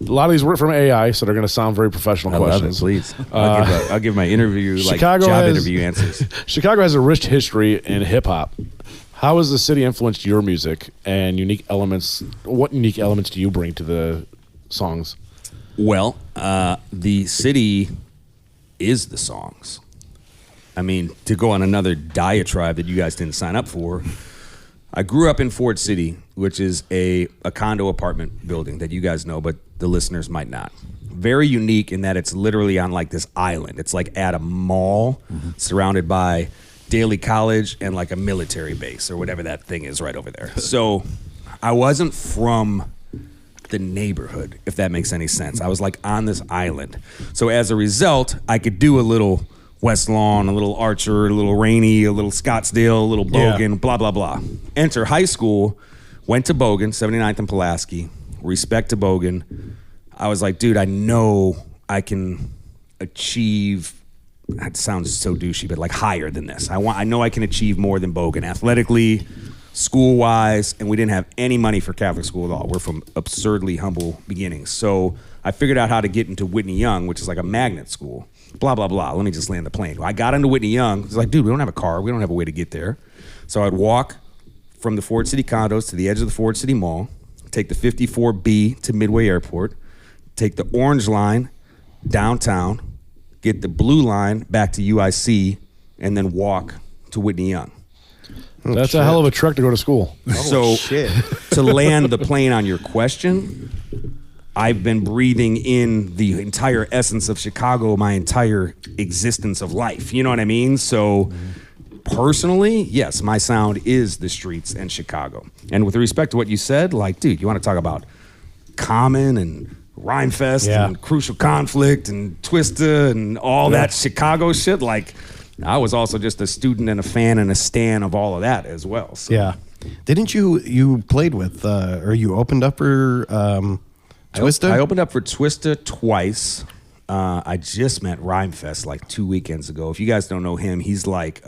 [SPEAKER 4] lot of these were from AI, so they're going to sound very professional questions.
[SPEAKER 3] Love it, please. I'll give my interview, like
[SPEAKER 4] Chicago
[SPEAKER 3] job
[SPEAKER 4] has-
[SPEAKER 3] interview answers.
[SPEAKER 4] Chicago has a rich history in hip-hop. How has the city influenced your music and unique elements? What unique elements do you bring to the songs?
[SPEAKER 3] Well, the city is the songs. I mean, to go on another diatribe that you guys didn't sign up for, I grew up in Ford City, which is a condo apartment building that you guys know, but the listeners might not. Very unique in that it's literally on like this island. It's like at a mall surrounded by Daly College and like a military base or whatever that thing is right over there. So I wasn't from the neighborhood, if that makes any sense. I was like on this island. So as a result, I could do a little West Lawn, a little Archer, a little Rainey, a little Scottsdale, a little Bogan, blah, blah, blah. Enter high school, went to Bogan, 79th and Pulaski, respect to Bogan. I was like, dude, I know I can achieve, that sounds so douchey, but like higher than this. I know I can achieve more than Bogan, athletically, school-wise, and we didn't have any money for Catholic school at all. We're from absurdly humble beginnings. So I figured out how to get into Whitney Young, which is like a magnet school. Blah, blah, blah. Let me just land the plane. I got into Whitney Young. It's like, dude, we don't have a car. We don't have a way to get there. So I'd walk from the Ford City condos to the edge of the Ford City Mall, take the 54B to Midway Airport, take the orange line downtown, get the blue line back to UIC, and then walk to Whitney Young.
[SPEAKER 4] That's a hell of a trek to go to school.
[SPEAKER 3] So to land the plane on your question, I've been breathing in the entire essence of Chicago my entire existence of life. You know what I mean? So personally, yes, my sound is the streets and Chicago. And with respect to what you said, like, dude, you want to talk about Common and Rhymefest and Crucial Conflict and Twista and all that Chicago shit? Like, I was also just a student and a fan and a stan of all of that as well. So.
[SPEAKER 2] Yeah. Didn't you played with, or you opened up for Twista?
[SPEAKER 3] I opened up for Twista twice. I just met Rhymefest like 2 weekends ago. If you guys don't know him, he's like,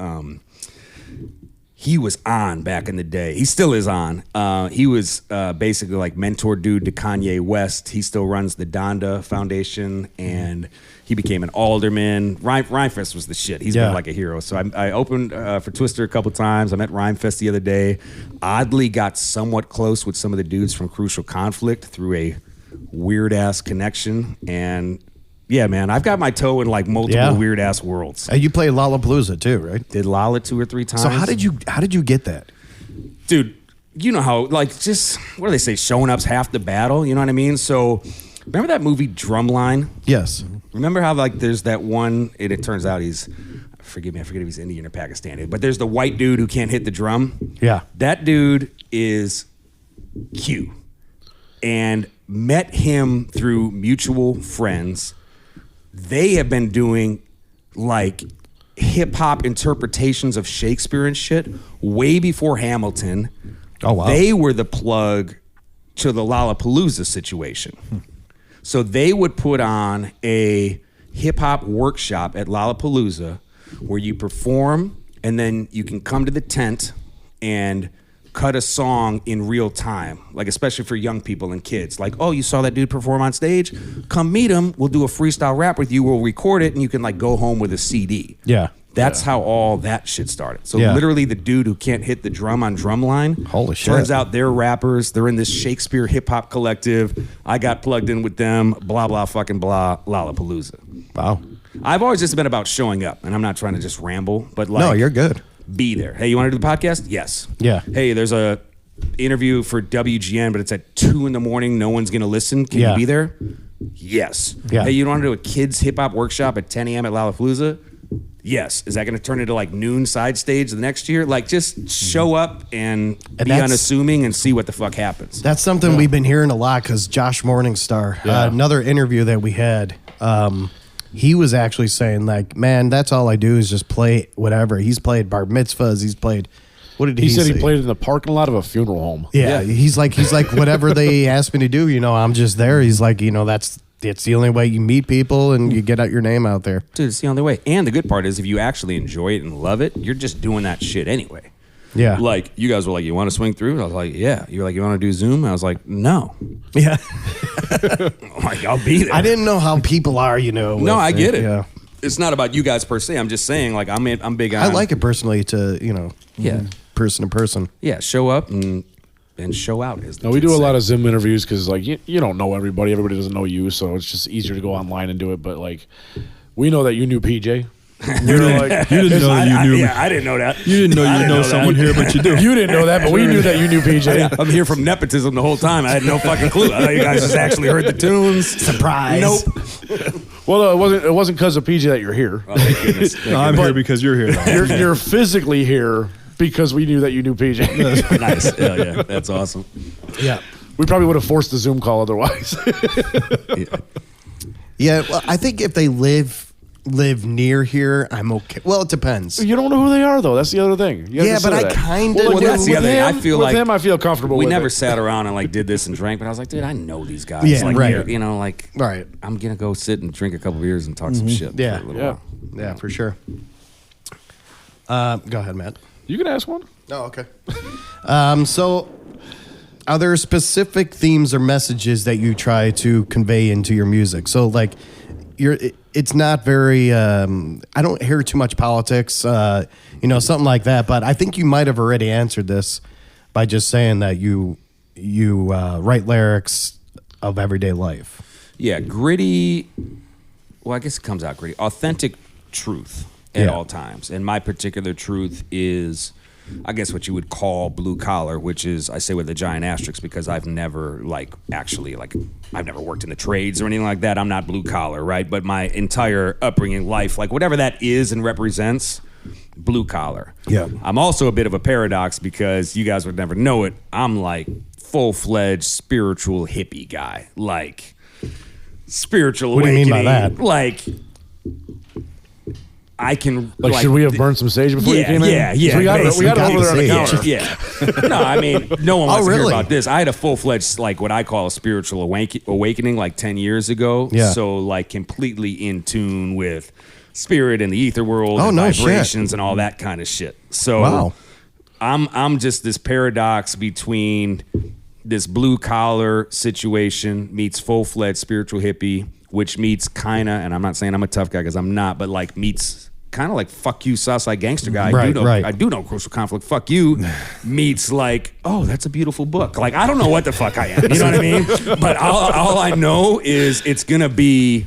[SPEAKER 3] he was on back in the day. He still is on. He was basically like mentor dude to Kanye West. He still runs the Donda Foundation, and he became an alderman. Rhymefest was the shit. He's been like a hero. So I opened for Twister a couple times. I met Rhymefest the other day. Oddly got somewhat close with some of the dudes from Crucial Conflict through a weird-ass connection. And yeah, man, I've got my toe in like multiple weird-ass worlds.
[SPEAKER 2] You play Lollapalooza too, right?
[SPEAKER 3] Did Lolla 2 or 3 times.
[SPEAKER 2] So how did you get that?
[SPEAKER 3] Dude, you know how, like, just, what do they say, showing up's half the battle, you know what I mean? So, remember that movie Drumline?
[SPEAKER 2] Yes.
[SPEAKER 3] Remember how, like, there's that one, and it turns out he's, I forgive me, I forget if he's Indian or Pakistani, but there's the white dude who can't hit the drum.
[SPEAKER 2] Yeah.
[SPEAKER 3] That dude is Q. And met him through mutual friends. They have been doing like hip hop interpretations of Shakespeare and shit way before Hamilton.
[SPEAKER 2] Oh, wow.
[SPEAKER 3] They were the plug to the Lollapalooza situation. So they would put on a hip hop workshop at Lollapalooza where you perform and then you can come to the tent and cut a song in real time, like especially for young people and kids. Like, oh, you saw that dude perform on stage? Come meet him. We'll do a freestyle rap with you. We'll record it and you can like go home with a CD.
[SPEAKER 2] Yeah.
[SPEAKER 3] That's how all that shit started. So
[SPEAKER 2] Yeah.
[SPEAKER 3] literally the dude who can't hit the drum on Drumline,
[SPEAKER 2] Holy shit.
[SPEAKER 3] turns out they're rappers. They're in this Shakespeare hip hop collective. I got plugged in with them, blah, blah, fucking blah, Lollapalooza.
[SPEAKER 2] Wow.
[SPEAKER 3] I've always just been about showing up, and I'm not trying to just ramble, but like,
[SPEAKER 2] No, you're good.
[SPEAKER 3] be there. Hey, you want to do the podcast? Yes.
[SPEAKER 2] Yeah.
[SPEAKER 3] Hey, there's a interview for WGN, but it's at 2 a.m. No one's going to listen. Can
[SPEAKER 2] Yeah.
[SPEAKER 3] you be there? Yes.
[SPEAKER 2] Yeah.
[SPEAKER 3] Hey, you want to do a kids hip hop workshop at 10 a.m. at Lollapalooza? Yes. Is that going to turn into like noon side stage the next year? Like just show up and be
[SPEAKER 2] that's-
[SPEAKER 3] unassuming and see what the fuck happens.
[SPEAKER 2] That's something we've been hearing a lot because Josh Morningstar, another interview that we had, he was actually saying like, man, that's all I do is just play whatever. He's played bar mitzvahs. He's played, what did he say?
[SPEAKER 4] He said he played in the parking lot of a funeral home.
[SPEAKER 2] Yeah, he's like whatever they asked me to do, I'm just there. He's like, it's the only way you meet people and you get out your name out there.
[SPEAKER 3] Dude, it's the only way. And the good part is if you actually enjoy it and love it, you're just doing that shit anyway.
[SPEAKER 2] Yeah.
[SPEAKER 3] Like, you guys were like, you want to swing through? I was like, yeah. You were like, you want to do Zoom? I was like, no.
[SPEAKER 2] Yeah.
[SPEAKER 3] I'm like, I'll be there.
[SPEAKER 2] I didn't know how people are,
[SPEAKER 3] No, I get it.
[SPEAKER 2] Yeah.
[SPEAKER 3] It's not about you guys per se. I'm just saying, like, I'm big on.
[SPEAKER 2] I like it personally to,
[SPEAKER 3] Yeah.
[SPEAKER 2] person to person.
[SPEAKER 3] Yeah, show up and show out.
[SPEAKER 4] No, we do a lot of Zoom interviews because, like, you don't know everybody. Everybody doesn't know you, so it's just easier to go online and do it. But, like, we know that you knew PJ.
[SPEAKER 5] You didn't know that you knew.
[SPEAKER 3] Yeah, I didn't know that.
[SPEAKER 5] You didn't know you know someone here, but you do.
[SPEAKER 4] You didn't know that, but we knew that you knew PJ.
[SPEAKER 3] I'm here from nepotism the whole time. I had no fucking clue. I thought you guys just actually heard the tunes.
[SPEAKER 2] Surprise.
[SPEAKER 3] Nope.
[SPEAKER 4] Well, no, it wasn't because of PJ that you're here.
[SPEAKER 3] Oh, thank goodness.
[SPEAKER 5] No, I'm here because you're here.
[SPEAKER 4] You're physically here because we knew that you knew PJ.
[SPEAKER 3] Nice. Yeah, that's awesome.
[SPEAKER 2] Yeah.
[SPEAKER 4] We probably would have forced the Zoom call otherwise.
[SPEAKER 2] Yeah, well, I think if they live near here, I'm okay. Well, it depends.
[SPEAKER 4] You don't know who they are, though. That's the other thing. You have
[SPEAKER 2] Yeah,
[SPEAKER 4] to
[SPEAKER 2] but
[SPEAKER 4] consider
[SPEAKER 2] I
[SPEAKER 4] that.
[SPEAKER 2] kind of.
[SPEAKER 3] Well, that's the other thing. I feel
[SPEAKER 4] with
[SPEAKER 3] like
[SPEAKER 4] him, I feel comfortable.
[SPEAKER 3] We
[SPEAKER 4] with
[SPEAKER 3] never
[SPEAKER 4] it.
[SPEAKER 3] sat around and like did this and drank, but I was like, dude, I know these guys.
[SPEAKER 2] Yeah,
[SPEAKER 3] like,
[SPEAKER 2] right.
[SPEAKER 3] Like,
[SPEAKER 2] Right.
[SPEAKER 3] I'm gonna go sit and drink a couple beers and talk some shit.
[SPEAKER 2] Yeah.
[SPEAKER 3] for a little
[SPEAKER 4] Yeah.
[SPEAKER 3] while.
[SPEAKER 2] Yeah, for sure. Go ahead, Matt.
[SPEAKER 4] You can ask one.
[SPEAKER 2] Oh, okay. So, are there specific themes or messages that you try to convey into your music? So, like, it's not very. I don't hear too much politics, something like that. But I think you might have already answered this by just saying that you write lyrics of everyday life.
[SPEAKER 3] Yeah, gritty. Well, I guess it comes out gritty. Authentic truth at all times. And my particular truth is, I guess, what you would call blue collar, which is, I say with a giant asterisk because I've never I've never worked in the trades or anything like that. I'm not blue collar, right? But my entire upbringing, life, like whatever that is and represents, blue collar.
[SPEAKER 2] Yeah.
[SPEAKER 3] I'm also a bit of a paradox because you guys would never know it. I'm like full-fledged spiritual hippie guy. Like spiritual
[SPEAKER 2] What do
[SPEAKER 3] awakening.
[SPEAKER 2] you mean by that?
[SPEAKER 3] Like I can
[SPEAKER 4] Like, should we have burned some sage before you came in?
[SPEAKER 3] Yeah.
[SPEAKER 4] We got it over there on the counter.
[SPEAKER 3] Yeah. No, I mean, no one wants to hear
[SPEAKER 2] really?
[SPEAKER 3] about this. I had a full-fledged, like, what I call a spiritual awakening, like 10 years ago.
[SPEAKER 2] Yeah.
[SPEAKER 3] So, like, completely in tune with spirit and the ether world and
[SPEAKER 2] no
[SPEAKER 3] vibrations
[SPEAKER 2] shit.
[SPEAKER 3] and all that kind of shit. So,
[SPEAKER 2] Wow.
[SPEAKER 3] I'm just this paradox between this blue-collar situation meets full-fledged spiritual hippie, which meets kind of, and I'm not saying I'm a tough guy because I'm not, but like meets kind of like fuck you Southside gangster guy. I do know crucial conflict. Fuck you meets like, oh, that's a beautiful book. Like, I don't know what the fuck I am. You know what I mean? But all I know is it's gonna be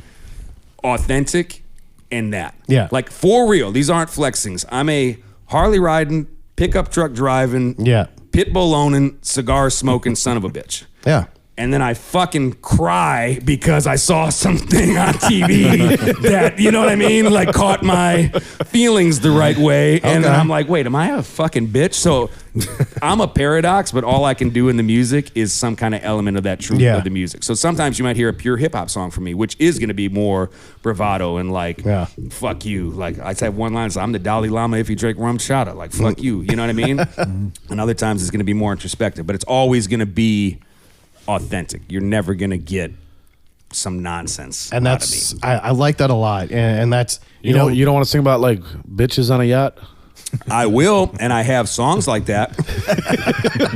[SPEAKER 3] authentic and that.
[SPEAKER 2] Yeah.
[SPEAKER 3] Like for real. These aren't flexings. I'm a Harley riding, pickup truck driving,
[SPEAKER 2] Yeah.
[SPEAKER 3] pit bull owning, cigar smoking son of a bitch.
[SPEAKER 2] Yeah.
[SPEAKER 3] and then I fucking cry because I saw something on TV that, you know what I mean, like caught my feelings the right way. And then I'm like, wait, am I a fucking bitch? So I'm a paradox, but all I can do in the music is some kind of element of that truth of the music. So sometimes you might hear a pure hip hop song from me, which is going to be more bravado and like, fuck you. Like I said one line, I'm the Dalai Lama if you drink rum chata. Like, fuck you. You know what I mean? And other times it's going to be more introspective, but it's always going to be authentic. You're never going to get some nonsense
[SPEAKER 2] and
[SPEAKER 3] out
[SPEAKER 2] that's
[SPEAKER 3] of me.
[SPEAKER 2] I like that a lot, and that's
[SPEAKER 4] you know you don't want to sing about like bitches on a yacht.
[SPEAKER 3] I will, and I have songs like that,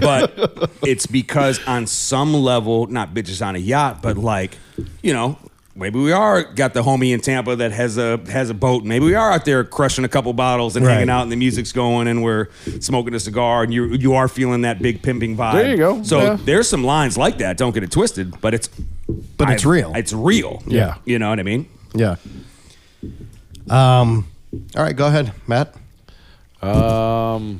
[SPEAKER 3] but it's because on some level, not bitches on a yacht, but like, you know, maybe we are got the homie in Tampa that has a boat. Maybe we are out there crushing a couple bottles and hanging out, and the music's going, and we're smoking a cigar, and you are feeling that big pimping vibe.
[SPEAKER 4] There you go.
[SPEAKER 3] So there's some lines like that. Don't get it twisted, but it's
[SPEAKER 2] real.
[SPEAKER 3] It's real.
[SPEAKER 2] Yeah.
[SPEAKER 3] You know what I mean?
[SPEAKER 2] Yeah. All right, go ahead, Matt. You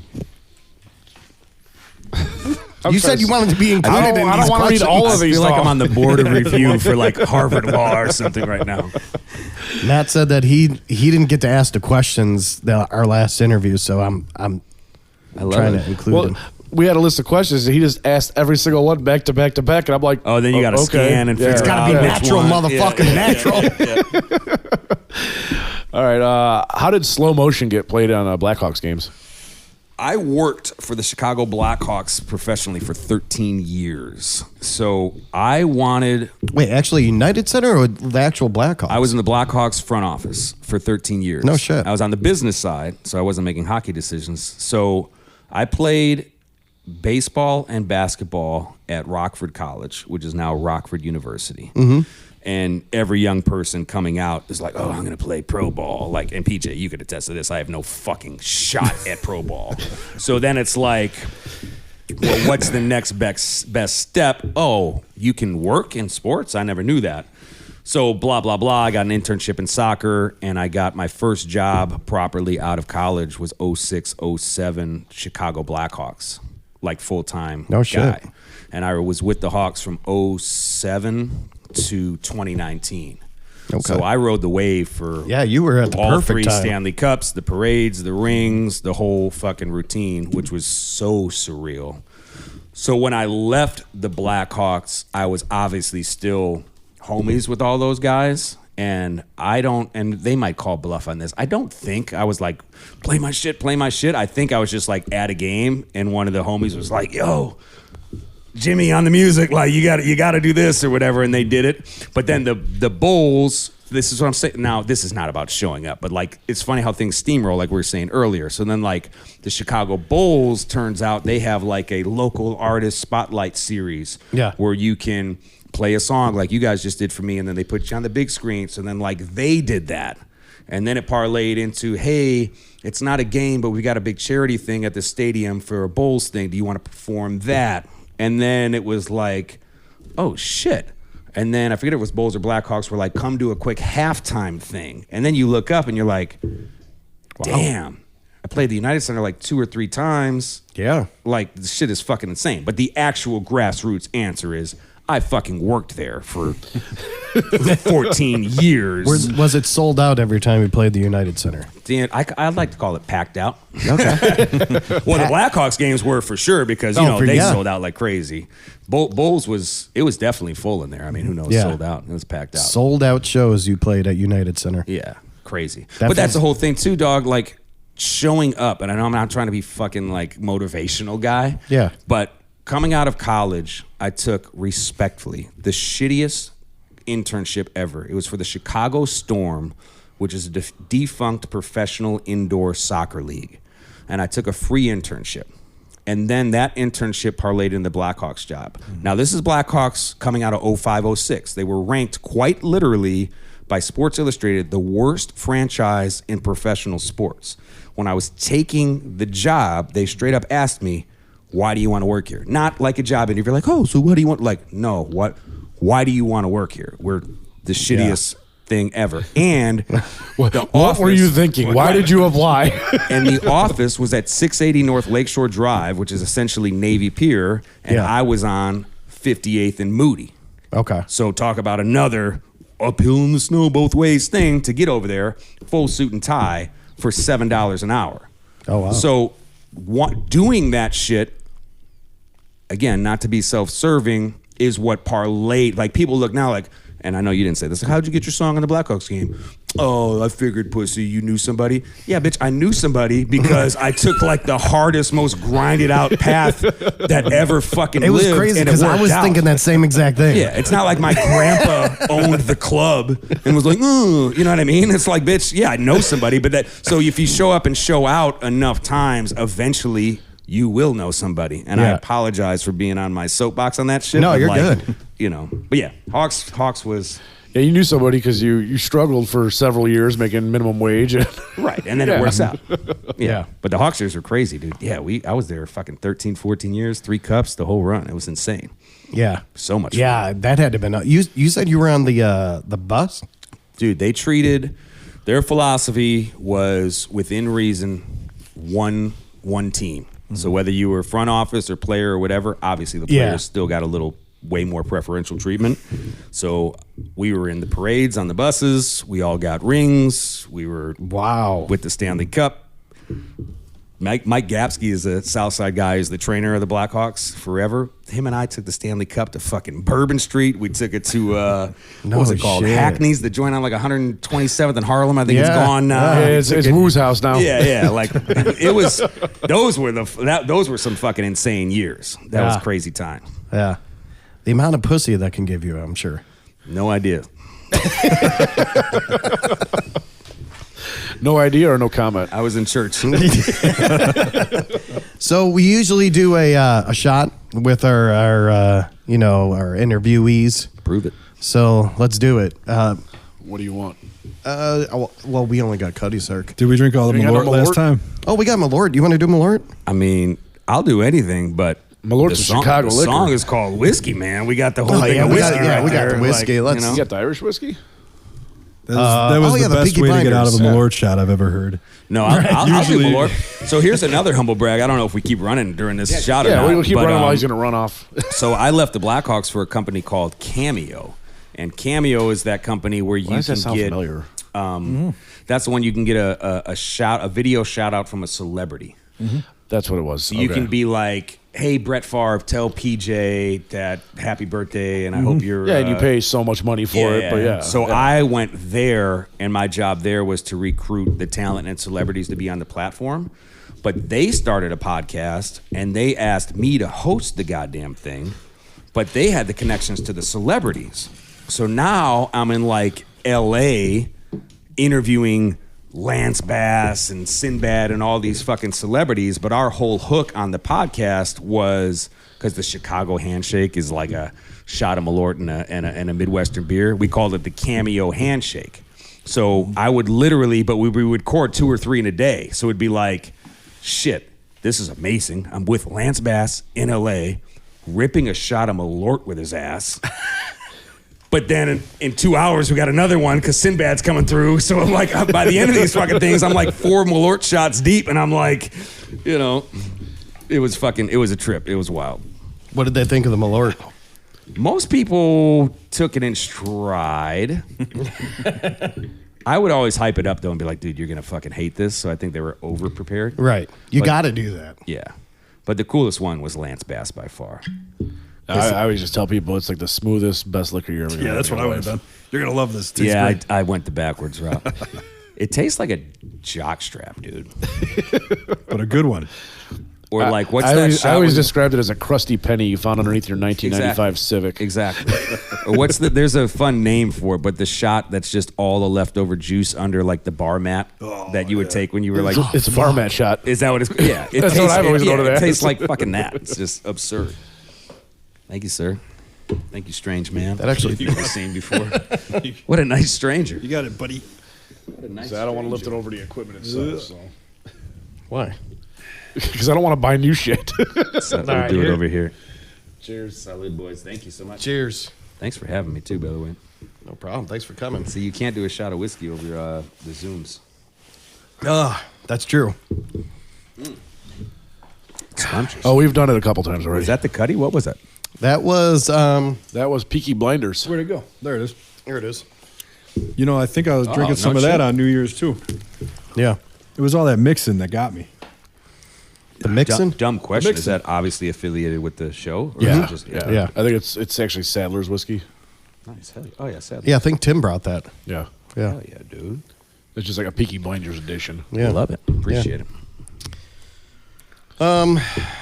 [SPEAKER 2] said you wanted to be included in these
[SPEAKER 4] I don't want to read all of these.
[SPEAKER 3] I feel like I'm on the board of review for like Harvard Law or something right now.
[SPEAKER 2] Matt said that he didn't get to ask the questions our last interview, so I'm trying to include him.
[SPEAKER 4] We had a list of questions, and he just asked every single one back to back to back, and I'm like,
[SPEAKER 3] oh, then you got to scan and figure
[SPEAKER 2] it's got to be natural, motherfucking natural.
[SPEAKER 4] All right, how did slow motion get played on Blackhawks games?
[SPEAKER 3] I worked for the Chicago Blackhawks professionally for 13 years. So I wanted...
[SPEAKER 2] Wait, actually United Center or the actual Blackhawks?
[SPEAKER 3] I was in the Blackhawks front office for 13 years.
[SPEAKER 2] No shit.
[SPEAKER 3] I was on the business side, so I wasn't making hockey decisions. So I played baseball and basketball at Rockford College, which is now Rockford University. Mm-hmm. And every young person coming out is like, oh, I'm going to play pro ball. Like, and PJ, you could attest to this. I have no fucking shot at pro ball. So then it's like, well, what's the next best step? Oh, you can work in sports? I never knew that. So blah, blah, blah. I got an internship in soccer, and I got my first job properly out of college was 06, 07 Chicago Blackhawks, like full-time
[SPEAKER 2] No shit.
[SPEAKER 3] guy. And I was with the Hawks from 07 to 2019.
[SPEAKER 2] Okay.
[SPEAKER 3] So I rode the wave for
[SPEAKER 2] you were at the
[SPEAKER 3] all
[SPEAKER 2] perfect
[SPEAKER 3] three
[SPEAKER 2] time.
[SPEAKER 3] Stanley Cups, the parades, the rings, the whole fucking routine, which was so surreal. So when I left the Blackhawks, I was obviously still homies with all those guys. And and they might call bluff on this. I don't think I was like, play my shit. I think I was just like at a game, and one of the homies was like, yo, Jimmy on the music, like you got to do this or whatever, and they did it. But then the Bulls, this is what I'm saying. Now, this is not about showing up, but like it's funny how things steamroll, like we were saying earlier. So then like the Chicago Bulls, turns out they have like a local artist spotlight series where you can play a song like you guys just did for me, and then they put you on the big screen. So then like they did that. And then it parlayed into, hey, it's not a game, but we got a big charity thing at the stadium for a Bulls thing. Do you want to perform that? And then it was like, oh, shit. And then I forget if it was Bulls or Blackhawks were like, come do a quick halftime thing. And then you look up and you're like, damn, I played the United Center like 2 or 3 times.
[SPEAKER 2] Yeah.
[SPEAKER 3] Like, this shit is fucking insane. But the actual grassroots answer is, I fucking worked there for 14 years.
[SPEAKER 2] Was it sold out every time you played the United Center?
[SPEAKER 3] Dan, I'd like to call it packed out.
[SPEAKER 2] Okay.
[SPEAKER 3] Well, the Blackhawks games were for sure because, they sold out like crazy. Bulls was definitely full in there. I mean, who knows? Sold out. It was packed out.
[SPEAKER 2] Sold out shows you played at United Center.
[SPEAKER 3] Yeah, crazy. But that's the whole thing too, dog. Like showing up, and I know I'm not trying to be fucking like motivational guy.
[SPEAKER 2] Yeah.
[SPEAKER 3] But coming out of college, I took respectfully the shittiest internship ever. It was for the Chicago Storm, which is a defunct professional indoor soccer league. And I took a free internship. And then that internship parlayed in the Blackhawks job. Mm-hmm. Now, this is Blackhawks coming out of 05-06. They were ranked quite literally by Sports Illustrated the worst franchise in professional sports. When I was taking the job, they straight up asked me, why do you want to work here? Not like a job interview, like, oh, so what do you want? Like, no, why do you want to work here? We're the shittiest thing ever. And
[SPEAKER 4] what were you thinking? Why did you apply?
[SPEAKER 3] And the office was at 680 North Lakeshore Drive, which is essentially Navy Pier, and I was on 58th and Moody.
[SPEAKER 2] Okay.
[SPEAKER 3] So talk about another uphill in the snow both ways thing to get over there, full suit and tie for $7 an hour.
[SPEAKER 2] Oh, wow.
[SPEAKER 3] So doing that shit, again, not to be self-serving, is what parlayed. Like, people look now like, and I know you didn't say this, like, how'd you get your song on the Blackhawks game? Oh, I figured, pussy, you knew somebody. Yeah, bitch, I knew somebody because I took like the hardest, most grinded out path that ever fucking lived.
[SPEAKER 2] It was crazy because I was thinking that same exact thing.
[SPEAKER 3] Yeah, it's not like my grandpa owned the club and was like, ooh, you know what I mean? It's like, bitch, yeah, I know somebody, but that, so if you show up and show out enough times, eventually you will know somebody. And I apologize for being on my soapbox on that shit.
[SPEAKER 2] No, you're
[SPEAKER 3] like,
[SPEAKER 2] good.
[SPEAKER 3] You know, but yeah, Hawks was...
[SPEAKER 4] Yeah, you knew somebody because you struggled for several years making minimum wage.
[SPEAKER 3] Right, and then it works out. Yeah. But the Hawksters are crazy, dude. Yeah, I was there fucking 13, 14 years, 3 cups, the whole run. It was insane.
[SPEAKER 2] Yeah.
[SPEAKER 3] So much
[SPEAKER 2] fun. That had to have been... You said you were on the bus?
[SPEAKER 3] Dude, they treated... Their philosophy was, within reason, one team. Mm-hmm. So whether you were front office or player or whatever, obviously the players still got a little... way more preferential treatment. So we were in the parades on the buses. We all got rings. We were with the Stanley Cup. Mike Gapsky is a Southside guy. He's the trainer of the Blackhawks forever. Him and I took the Stanley Cup to fucking Bourbon Street. We took it to what was it called?
[SPEAKER 2] Shit.
[SPEAKER 3] Hackney's, the joint on like 127th in Harlem. I think it's gone now.
[SPEAKER 4] Yeah, it's Woo's house now.
[SPEAKER 3] Yeah. Like it was. Those were some fucking insane years. That was crazy time.
[SPEAKER 2] Yeah. The amount of pussy that can give you, I'm sure.
[SPEAKER 3] No idea.
[SPEAKER 4] No idea or no comment?
[SPEAKER 3] I was in church.
[SPEAKER 2] So we usually do a shot with our interviewees.
[SPEAKER 3] Prove it.
[SPEAKER 2] So let's do it.
[SPEAKER 4] What do you want?
[SPEAKER 2] Well, we only got Cuddy Cirque.
[SPEAKER 5] Did we drink all the Malort last time?
[SPEAKER 2] Oh, we got Malort. You want to do Malort?
[SPEAKER 3] I mean, I'll do anything, but
[SPEAKER 4] Malort's a Chicago liquor.
[SPEAKER 3] The song is called Whiskey, man. We got the whole thing of whiskey
[SPEAKER 2] we got the whiskey.
[SPEAKER 3] Like,
[SPEAKER 2] Let's.
[SPEAKER 4] You got the Irish whiskey?
[SPEAKER 5] That was the best way to get out of a Malort shot I've ever heard.
[SPEAKER 3] No, I'll do Malort. So here's another humble brag. I don't know if we keep running during this shot or not.
[SPEAKER 4] Yeah, we'll keep running while he's going to run off.
[SPEAKER 3] So I left the Blackhawks for a company called Cameo. And Cameo is that company where you can get...
[SPEAKER 4] familiar?
[SPEAKER 3] That's the one you can get a video shout out from a celebrity.
[SPEAKER 4] Mm-hmm. That's what it was.
[SPEAKER 3] So you can be like, hey, Brett Favre, tell PJ that happy birthday, and I hope you're...
[SPEAKER 4] Yeah, and you pay so much money for it, but yeah.
[SPEAKER 3] So I went there, and my job there was to recruit the talent and celebrities to be on the platform. But they started a podcast, and they asked me to host the goddamn thing, but they had the connections to the celebrities. So now I'm in, like, L.A. interviewing Lance Bass and Sinbad and all these fucking celebrities, but our whole hook on the podcast was because the Chicago handshake is like a shot of Malort and a Midwestern beer. We called it the Cameo handshake. So I would literally, but we would record 2 or 3 in a day. So it'd be like, shit, this is amazing. I'm with Lance Bass in LA, ripping a shot of Malort with his ass. But then in 2 hours, we got another one because Sinbad's coming through. So I'm like, by the end of these fucking things, I'm like 4 Malort shots deep. And I'm like, it was a trip. It was wild.
[SPEAKER 2] What did they think of the Malort?
[SPEAKER 3] Most people took it in stride. I would always hype it up, though, and be like, dude, you're going to fucking hate this. So I think they were over-prepared.
[SPEAKER 2] Right. You got to do that.
[SPEAKER 3] Yeah. But the coolest one was Lance Bass by far.
[SPEAKER 4] I always just tell people it's like the smoothest, best liquor you're ever going to.
[SPEAKER 5] Yeah, that's what I would have done. You're going to love this.
[SPEAKER 3] Yeah, I went the backwards route. It tastes like a jockstrap, dude.
[SPEAKER 5] But a good one.
[SPEAKER 3] Or like, what's that shot?
[SPEAKER 4] I always described it as a crusty penny you found underneath your 1995 Civic.
[SPEAKER 3] Exactly. Or there's a fun name for it, but the shot that's just all the leftover juice under like the bar mat that you would take when you were like...
[SPEAKER 4] It's a bar mat shot.
[SPEAKER 3] Is that what it's... Yeah.
[SPEAKER 4] That's what I've always known it as.
[SPEAKER 3] It tastes like fucking that. It's just absurd. Thank you, sir. Thank you, strange man.
[SPEAKER 2] That actually...
[SPEAKER 3] You've never seen before. What a nice stranger.
[SPEAKER 5] You got it, buddy.
[SPEAKER 3] What a nice
[SPEAKER 4] I don't want to lift it over the equipment itself. So.
[SPEAKER 2] Why?
[SPEAKER 4] Because I don't want to buy new shit.
[SPEAKER 3] So we'll do it over here.
[SPEAKER 4] Cheers.
[SPEAKER 3] Salud, boys. Thank you so much.
[SPEAKER 2] Cheers.
[SPEAKER 3] Thanks for having me, too, by the way.
[SPEAKER 2] No problem. Thanks for coming.
[SPEAKER 3] See, you can't do a shot of whiskey over the Zooms.
[SPEAKER 2] That's true.
[SPEAKER 3] Scrumptious.
[SPEAKER 4] Oh, we've done it a couple times already.
[SPEAKER 3] Was that the Cuddy? What was that?
[SPEAKER 2] That was
[SPEAKER 4] Peaky Blinders.
[SPEAKER 5] Where'd it go? There it is.
[SPEAKER 2] here it is.
[SPEAKER 5] You know, I think I was drinking some of that on New Year's too.
[SPEAKER 2] Yeah.
[SPEAKER 5] It was all that mixing that got me.
[SPEAKER 2] The mixing?
[SPEAKER 3] Dumb question.
[SPEAKER 5] Mixin'.
[SPEAKER 3] Is that obviously affiliated with the show? Or
[SPEAKER 2] Yeah.
[SPEAKER 3] is it just,
[SPEAKER 2] Yeah.
[SPEAKER 4] I think it's actually Sadler's whiskey.
[SPEAKER 3] Nice. Hell yeah. Oh yeah, Sadler.
[SPEAKER 2] Yeah, I think Tim brought that.
[SPEAKER 4] Yeah.
[SPEAKER 2] Yeah.
[SPEAKER 3] Hell yeah, dude.
[SPEAKER 4] It's just like a Peaky Blinders edition.
[SPEAKER 2] Yeah.
[SPEAKER 3] I love it. Appreciate it.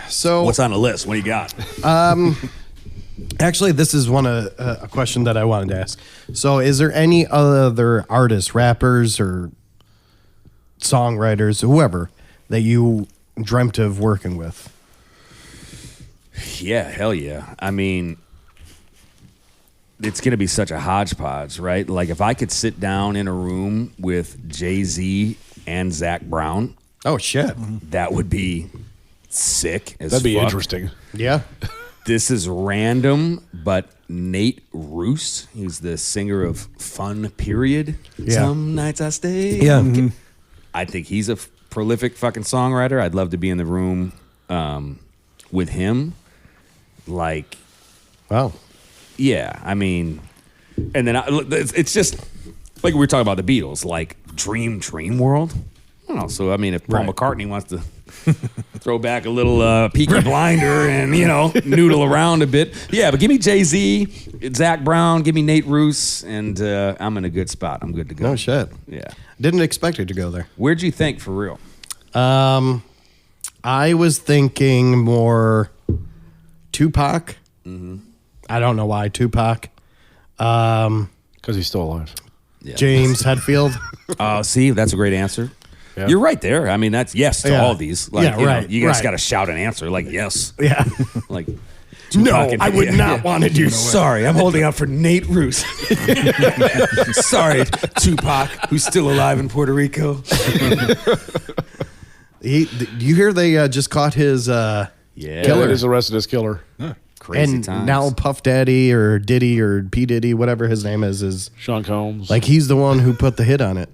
[SPEAKER 2] So
[SPEAKER 3] What's on the list? What do you got?
[SPEAKER 2] actually, this is a question that I wanted to ask. So, is there any other artists, rappers, or songwriters, whoever, that you dreamt of working with?
[SPEAKER 3] Yeah, hell yeah. I mean, it's going to be such a hodgepodge, right? Like, if I could sit down in a room with Jay-Z and Zach Brown,
[SPEAKER 2] Oh shit!
[SPEAKER 3] that would be sick as
[SPEAKER 4] That'd be
[SPEAKER 3] fuck.
[SPEAKER 4] interesting.
[SPEAKER 2] Yeah.
[SPEAKER 3] This is random, but Nate Roos, he's the singer of Fun Period.
[SPEAKER 2] Yeah.
[SPEAKER 3] Some nights I stay.
[SPEAKER 2] Yeah.
[SPEAKER 3] I think he's a prolific fucking songwriter. I'd love to be in the room with him. Like,
[SPEAKER 2] Wow.
[SPEAKER 3] yeah, I mean, and then it's just like we were talking about the Beatles, like dream world. I don't know. So I mean, if Paul
[SPEAKER 2] Right.
[SPEAKER 3] McCartney wants to throw back a little Peaky Blinder and noodle around a bit, yeah. But give me Jay-Z, Zach Brown, give me Nate Roos, and I'm in a good spot. I'm good to go.
[SPEAKER 2] No shit.
[SPEAKER 3] Yeah.
[SPEAKER 2] Didn't expect it to go there.
[SPEAKER 3] Where'd you think for real?
[SPEAKER 2] I was thinking more Tupac. I don't know why Tupac.
[SPEAKER 4] Because he's still alive.
[SPEAKER 3] Yeah.
[SPEAKER 2] James Hetfield.
[SPEAKER 3] See, that's a great answer.
[SPEAKER 4] Yeah.
[SPEAKER 3] You're right there. I mean, that's yes to
[SPEAKER 2] Yeah.
[SPEAKER 3] all these. Like,
[SPEAKER 2] Yeah, right,
[SPEAKER 3] You just
[SPEAKER 2] right.
[SPEAKER 3] got to shout an answer like yes.
[SPEAKER 2] Yeah.
[SPEAKER 3] Like,
[SPEAKER 2] No,
[SPEAKER 3] Tupac and-
[SPEAKER 2] I would not want to do that.
[SPEAKER 3] Sorry, I'm holding out for Nate Roos. Sorry, Tupac, who's still alive in Puerto Rico.
[SPEAKER 2] Do you hear they just caught his
[SPEAKER 3] Yeah,
[SPEAKER 2] Killer.
[SPEAKER 4] It is arrested as killer.
[SPEAKER 3] crazy
[SPEAKER 2] and
[SPEAKER 3] times.
[SPEAKER 2] now Puff Daddy or Diddy or P Diddy, whatever his name is
[SPEAKER 4] Sean Combs.
[SPEAKER 2] like he's the one who put the hit on it.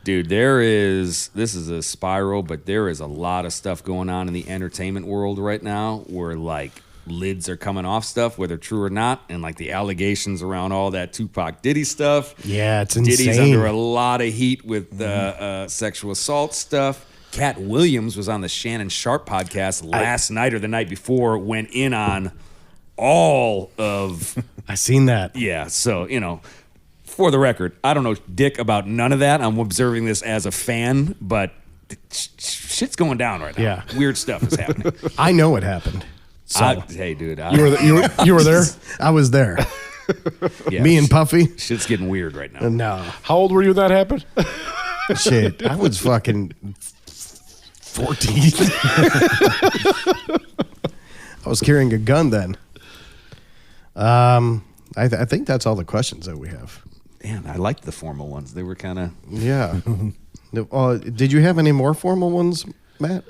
[SPEAKER 3] dude, this is a spiral, but there is a lot of stuff going on in the entertainment world right now where like lids are coming off stuff, whether true or not, and like the allegations around all that Tupac Diddy stuff.
[SPEAKER 2] Yeah, it's insane.
[SPEAKER 3] Diddy's under a lot of heat with sexual assault stuff. Cat Williams was on the Shannon Sharp podcast last night or the night before, went in on all of
[SPEAKER 2] I seen that.
[SPEAKER 3] yeah. So for the record, I don't know dick about none of that. I'm observing this as a fan, but shit's going down right now.
[SPEAKER 2] Yeah.
[SPEAKER 3] Weird stuff is happening.
[SPEAKER 2] I know it happened. So
[SPEAKER 3] Hey, dude,
[SPEAKER 4] you were there?
[SPEAKER 2] I was there.
[SPEAKER 3] yeah,
[SPEAKER 2] Me and Puffy.
[SPEAKER 3] shit's getting weird right now.
[SPEAKER 2] No.
[SPEAKER 4] How old were you when that happened?
[SPEAKER 2] Shit. I was fucking 14. I was carrying a gun then. I think that's all the questions that we have.
[SPEAKER 3] Damn, I liked the formal ones. They were kind of
[SPEAKER 2] Yeah. Did you have any more formal ones, Matt?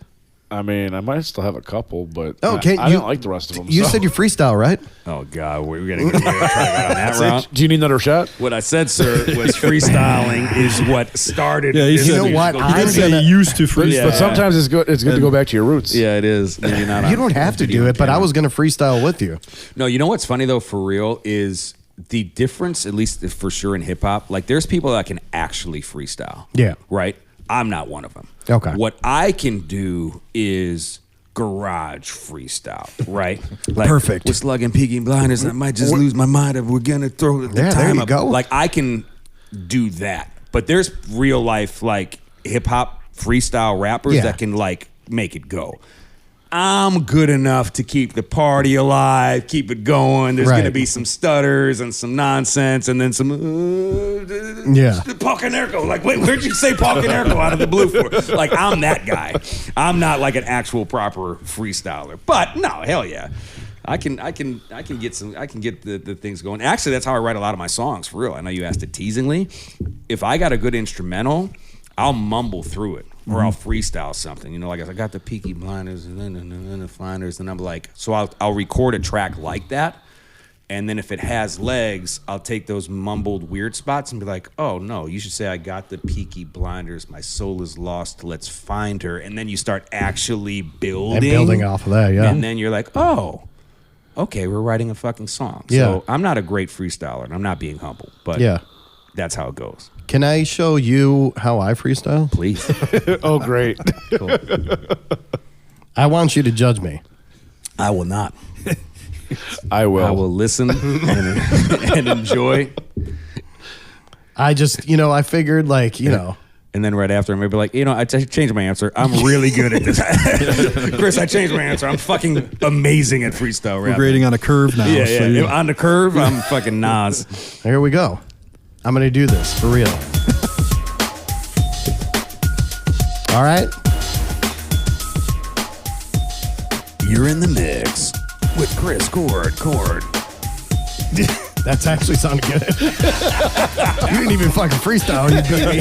[SPEAKER 4] I mean, I might still have a couple, but
[SPEAKER 2] Okay,
[SPEAKER 4] I don't like the rest of them.
[SPEAKER 2] You
[SPEAKER 4] so.
[SPEAKER 2] said you freestyle, right?
[SPEAKER 3] oh god, we're gonna try to go down that route.
[SPEAKER 4] Do you need another shot?
[SPEAKER 3] What I said, sir, was freestyling is what started.
[SPEAKER 5] Yeah, he
[SPEAKER 3] this
[SPEAKER 5] said-
[SPEAKER 2] You know what?
[SPEAKER 3] musical
[SPEAKER 5] He did
[SPEAKER 2] I'm
[SPEAKER 5] say
[SPEAKER 2] gonna-
[SPEAKER 5] he used to freestyle.
[SPEAKER 3] Yeah.
[SPEAKER 4] But sometimes it's good. It's good to go back to your roots.
[SPEAKER 3] Yeah, it is. Maybe not.
[SPEAKER 2] You
[SPEAKER 3] on
[SPEAKER 2] don't have to
[SPEAKER 3] video
[SPEAKER 2] do it, but I
[SPEAKER 3] camera.
[SPEAKER 2] was going to freestyle with you.
[SPEAKER 3] No, you know what's funny though, for real, is the difference, at least for sure in hip hop. Like, there's people that can actually freestyle.
[SPEAKER 2] Yeah.
[SPEAKER 3] Right. I'm not one of them.
[SPEAKER 2] Okay.
[SPEAKER 3] What I can do is garage freestyle. Right. Like,
[SPEAKER 2] Perfect.
[SPEAKER 3] We're slugging Peaky Blinders. I might just lose my mind if we're gonna throw the
[SPEAKER 2] Yeah,
[SPEAKER 3] time
[SPEAKER 2] there you
[SPEAKER 3] up.
[SPEAKER 2] go.
[SPEAKER 3] Like, I can do that, but there's real life like hip hop freestyle rappers
[SPEAKER 2] Yeah.
[SPEAKER 3] that can like make it go. I'm good enough to keep the party alive, keep it going. There's
[SPEAKER 2] Right.
[SPEAKER 3] going to be some stutters and some nonsense and then some
[SPEAKER 2] Yeah.
[SPEAKER 3] Paul Canerco. Like, wait, where'd you say Paul Canerco out of the blue for? Like, I'm that guy. I'm not like an actual proper freestyler. But no, hell yeah. I can get the things going. Actually, that's how I write a lot of my songs, for real. I know you asked it teasingly. If I got a good instrumental, I'll mumble through it. Or I'll freestyle something, like I got the Peaky Blinders and then the Flinders, and I'm like, so I'll record a track like that, and then if it has legs, I'll take those mumbled weird spots and be like, oh no, you should say I got the Peaky Blinders, my soul is lost, let's find her, and then you start actually building
[SPEAKER 2] And building off of that, yeah.
[SPEAKER 3] and then you're like, oh, okay, we're writing a fucking song.
[SPEAKER 2] Yeah.
[SPEAKER 3] So I'm not a great freestyler, and I'm not being humble, but that's how it goes.
[SPEAKER 2] Can I show you how I freestyle?
[SPEAKER 3] Please.
[SPEAKER 4] Oh, great.
[SPEAKER 3] Cool.
[SPEAKER 2] I want you to judge me.
[SPEAKER 3] I will not.
[SPEAKER 4] I will.
[SPEAKER 3] I will listen and enjoy.
[SPEAKER 2] I just, I figured
[SPEAKER 3] And then right after, I'm going to be like, I changed my answer. I'm really good at this. Chris, I changed my answer. I'm fucking amazing at freestyle rap.
[SPEAKER 5] We're grading on a curve now.
[SPEAKER 3] Yeah. On the curve, I'm fucking Nas.
[SPEAKER 2] Here we go. I'm going to do this for real. All right.
[SPEAKER 3] You're in the mix with Chris Cord.
[SPEAKER 2] That's actually sounded good. You didn't even fucking freestyle. You beat me.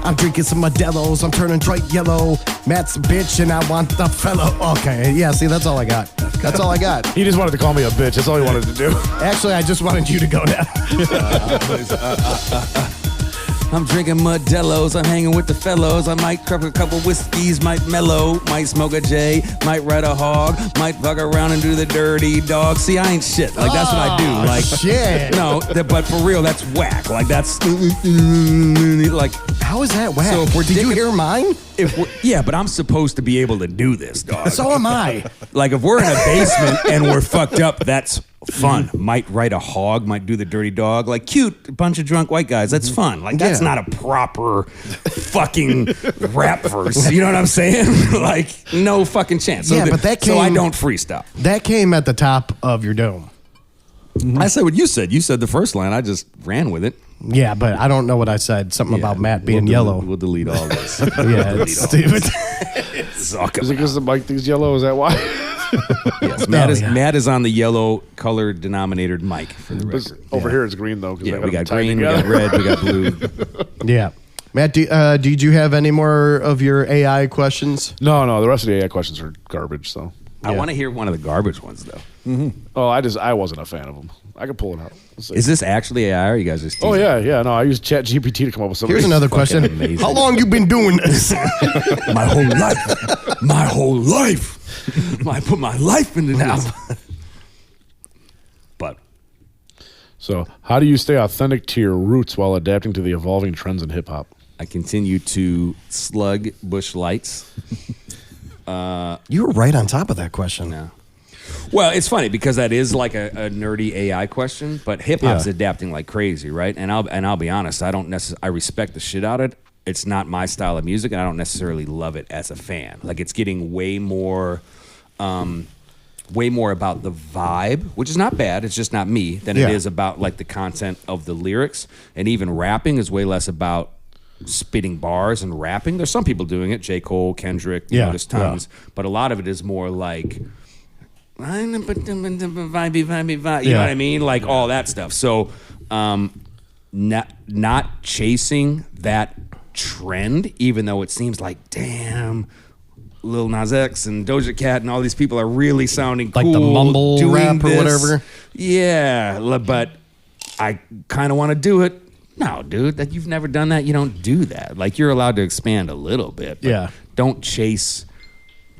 [SPEAKER 2] I'm drinking some Modelo's. I'm turning bright yellow. Matt's a bitch and I want the fellow. Okay, yeah, see, that's all I got. That's all I got.
[SPEAKER 4] He just wanted to call me a bitch. That's all he wanted to do.
[SPEAKER 2] Actually, I just wanted you to go now.
[SPEAKER 3] I'm drinking Modelo's, I'm hanging with the fellows. I might crack a couple whiskeys, might mellow, might smoke a J, might ride a hog, might fuck around and do the dirty dog. See, I ain't shit. Like, that's what I do. Like,
[SPEAKER 2] shit.
[SPEAKER 3] No, but for real, that's whack. Like, that's like.
[SPEAKER 2] How is that whack?
[SPEAKER 3] So if we're
[SPEAKER 2] Did you hear mine?
[SPEAKER 3] Yeah, but I'm supposed to be able to do this, dog.
[SPEAKER 2] So am I.
[SPEAKER 3] Like, if we're in a basement and we're fucked up, that's fun. Might ride a hog, might do the dirty dog. Like, cute, bunch of drunk white guys. That's fun. Like, that's not a proper fucking rap verse. You know what I'm saying? Like, no fucking chance. So
[SPEAKER 2] but that came.
[SPEAKER 3] So I don't freestyle.
[SPEAKER 2] That came at the top of your dome.
[SPEAKER 3] I said what you said. You said the first line. I just ran with it.
[SPEAKER 2] Yeah, but I don't know what I said. Something about Matt being yellow.
[SPEAKER 3] We'll delete all this.
[SPEAKER 2] Yeah, it's stupid.
[SPEAKER 4] Is it because the mic thinks yellow? Is that why?
[SPEAKER 3] Yes, Matt is on the yellow color denominated mic for the record.
[SPEAKER 4] Over here it's green though.
[SPEAKER 3] Yeah, we got green, we got red, we got blue.
[SPEAKER 2] Yeah. Matt, did you have any more of your AI questions?
[SPEAKER 4] No. The rest of the AI questions are garbage. So
[SPEAKER 3] I want to hear one of the garbage ones though.
[SPEAKER 4] Oh, I wasn't a fan of them. I can pull it out.
[SPEAKER 3] Is this actually AI or you guys just teasing?
[SPEAKER 4] Oh yeah. No, I used ChatGPT to come up with something.
[SPEAKER 2] Here's another question.
[SPEAKER 3] Amazing.
[SPEAKER 2] How long you been doing this?
[SPEAKER 3] My whole life. My whole life. I put my life into this. But
[SPEAKER 4] so, how do you stay authentic to your roots while adapting to the evolving trends in hip hop?
[SPEAKER 3] I continue to slug Bush Lights.
[SPEAKER 2] You were right on top of that question.
[SPEAKER 3] No. Well, it's funny because that is like a nerdy AI question, but hip hop's adapting like crazy, right? And I'll be honest, I respect the shit out of it. It's not my style of music, and I don't necessarily love it as a fan. Like, it's getting way more about the vibe, which is not bad. It's just not me than it is about like the content of the lyrics. And even rapping is way less about spitting bars and rapping. There's some people doing it, J. Cole, Kendrick, you know, there's tons, but a lot of it is more like vibe, you know what I mean? Like all that stuff. So not chasing that trend, even though it seems like, damn, Lil Nas X and Doja Cat and all these people are really sounding
[SPEAKER 2] like
[SPEAKER 3] cool.
[SPEAKER 2] The mumble
[SPEAKER 3] doing
[SPEAKER 2] rap or
[SPEAKER 3] this.
[SPEAKER 2] whatever.
[SPEAKER 3] Yeah, but I kind of want to do it. No, dude, that you've never done that. You don't do that. Like, you're allowed to expand a little bit. But don't chase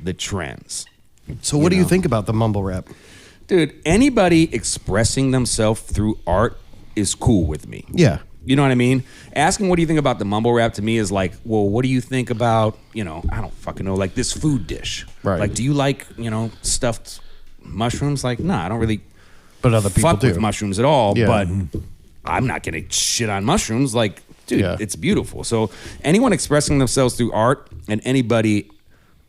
[SPEAKER 3] the trends.
[SPEAKER 2] So what do you think about the mumble rap?
[SPEAKER 3] Dude, anybody expressing themselves through art is cool with me.
[SPEAKER 2] Yeah.
[SPEAKER 3] You know what I mean? Asking what do you think about the mumble rap to me is like, well, what do you think about, I don't fucking know, like this food dish.
[SPEAKER 2] Right.
[SPEAKER 3] Like, do you like, stuffed mushrooms? Like, nah, I don't really
[SPEAKER 2] But other people
[SPEAKER 3] fuck
[SPEAKER 2] do.
[SPEAKER 3] with mushrooms at all.
[SPEAKER 2] Yeah.
[SPEAKER 3] But I'm not going to shit on mushrooms. Like, dude, it's beautiful. So anyone expressing themselves through art and anybody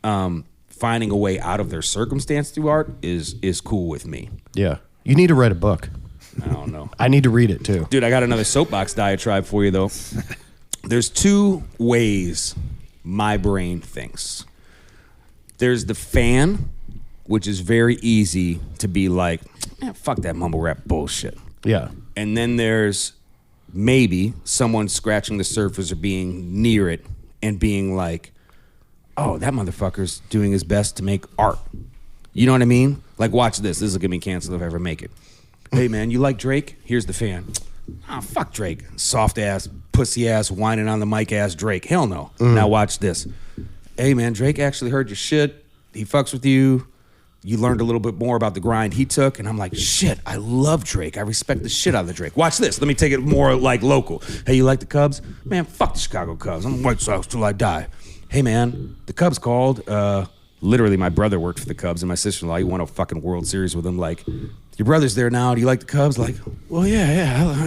[SPEAKER 3] finding a way out of their circumstance through art is cool with me.
[SPEAKER 2] Yeah. You need to write a book.
[SPEAKER 3] I don't know.
[SPEAKER 2] I need to read it too.
[SPEAKER 3] Dude, I got another soapbox diatribe for you, though. There's two ways my brain thinks. There's the fan, which is very easy to be like, fuck that mumble rap bullshit.
[SPEAKER 2] Yeah.
[SPEAKER 3] And then there's maybe someone scratching the surface or being near it and being like, oh, that motherfucker's doing his best to make art. You know what I mean? Like, watch this. This will get me canceled if I ever make it. Hey, man, you like Drake? Here's the fan. Oh, fuck Drake. Soft ass, pussy ass, whining on the mic ass Drake. Hell no. Now watch this. Hey, man, Drake actually heard your shit. He fucks with you. you learned a little bit more about the grind he took, and I'm like, shit, I love Drake. I respect the shit out of the Drake. Watch this. Let me take it more like local. Hey, you like the Cubs? Man, fuck the Chicago Cubs. I'm White Sox till I die. Hey, man, the Cubs called. Literally, my brother worked for the Cubs, and my sister-in-law, he won a fucking World Series with them. Like, your brother's there now. Do you like the Cubs? Like, well, yeah.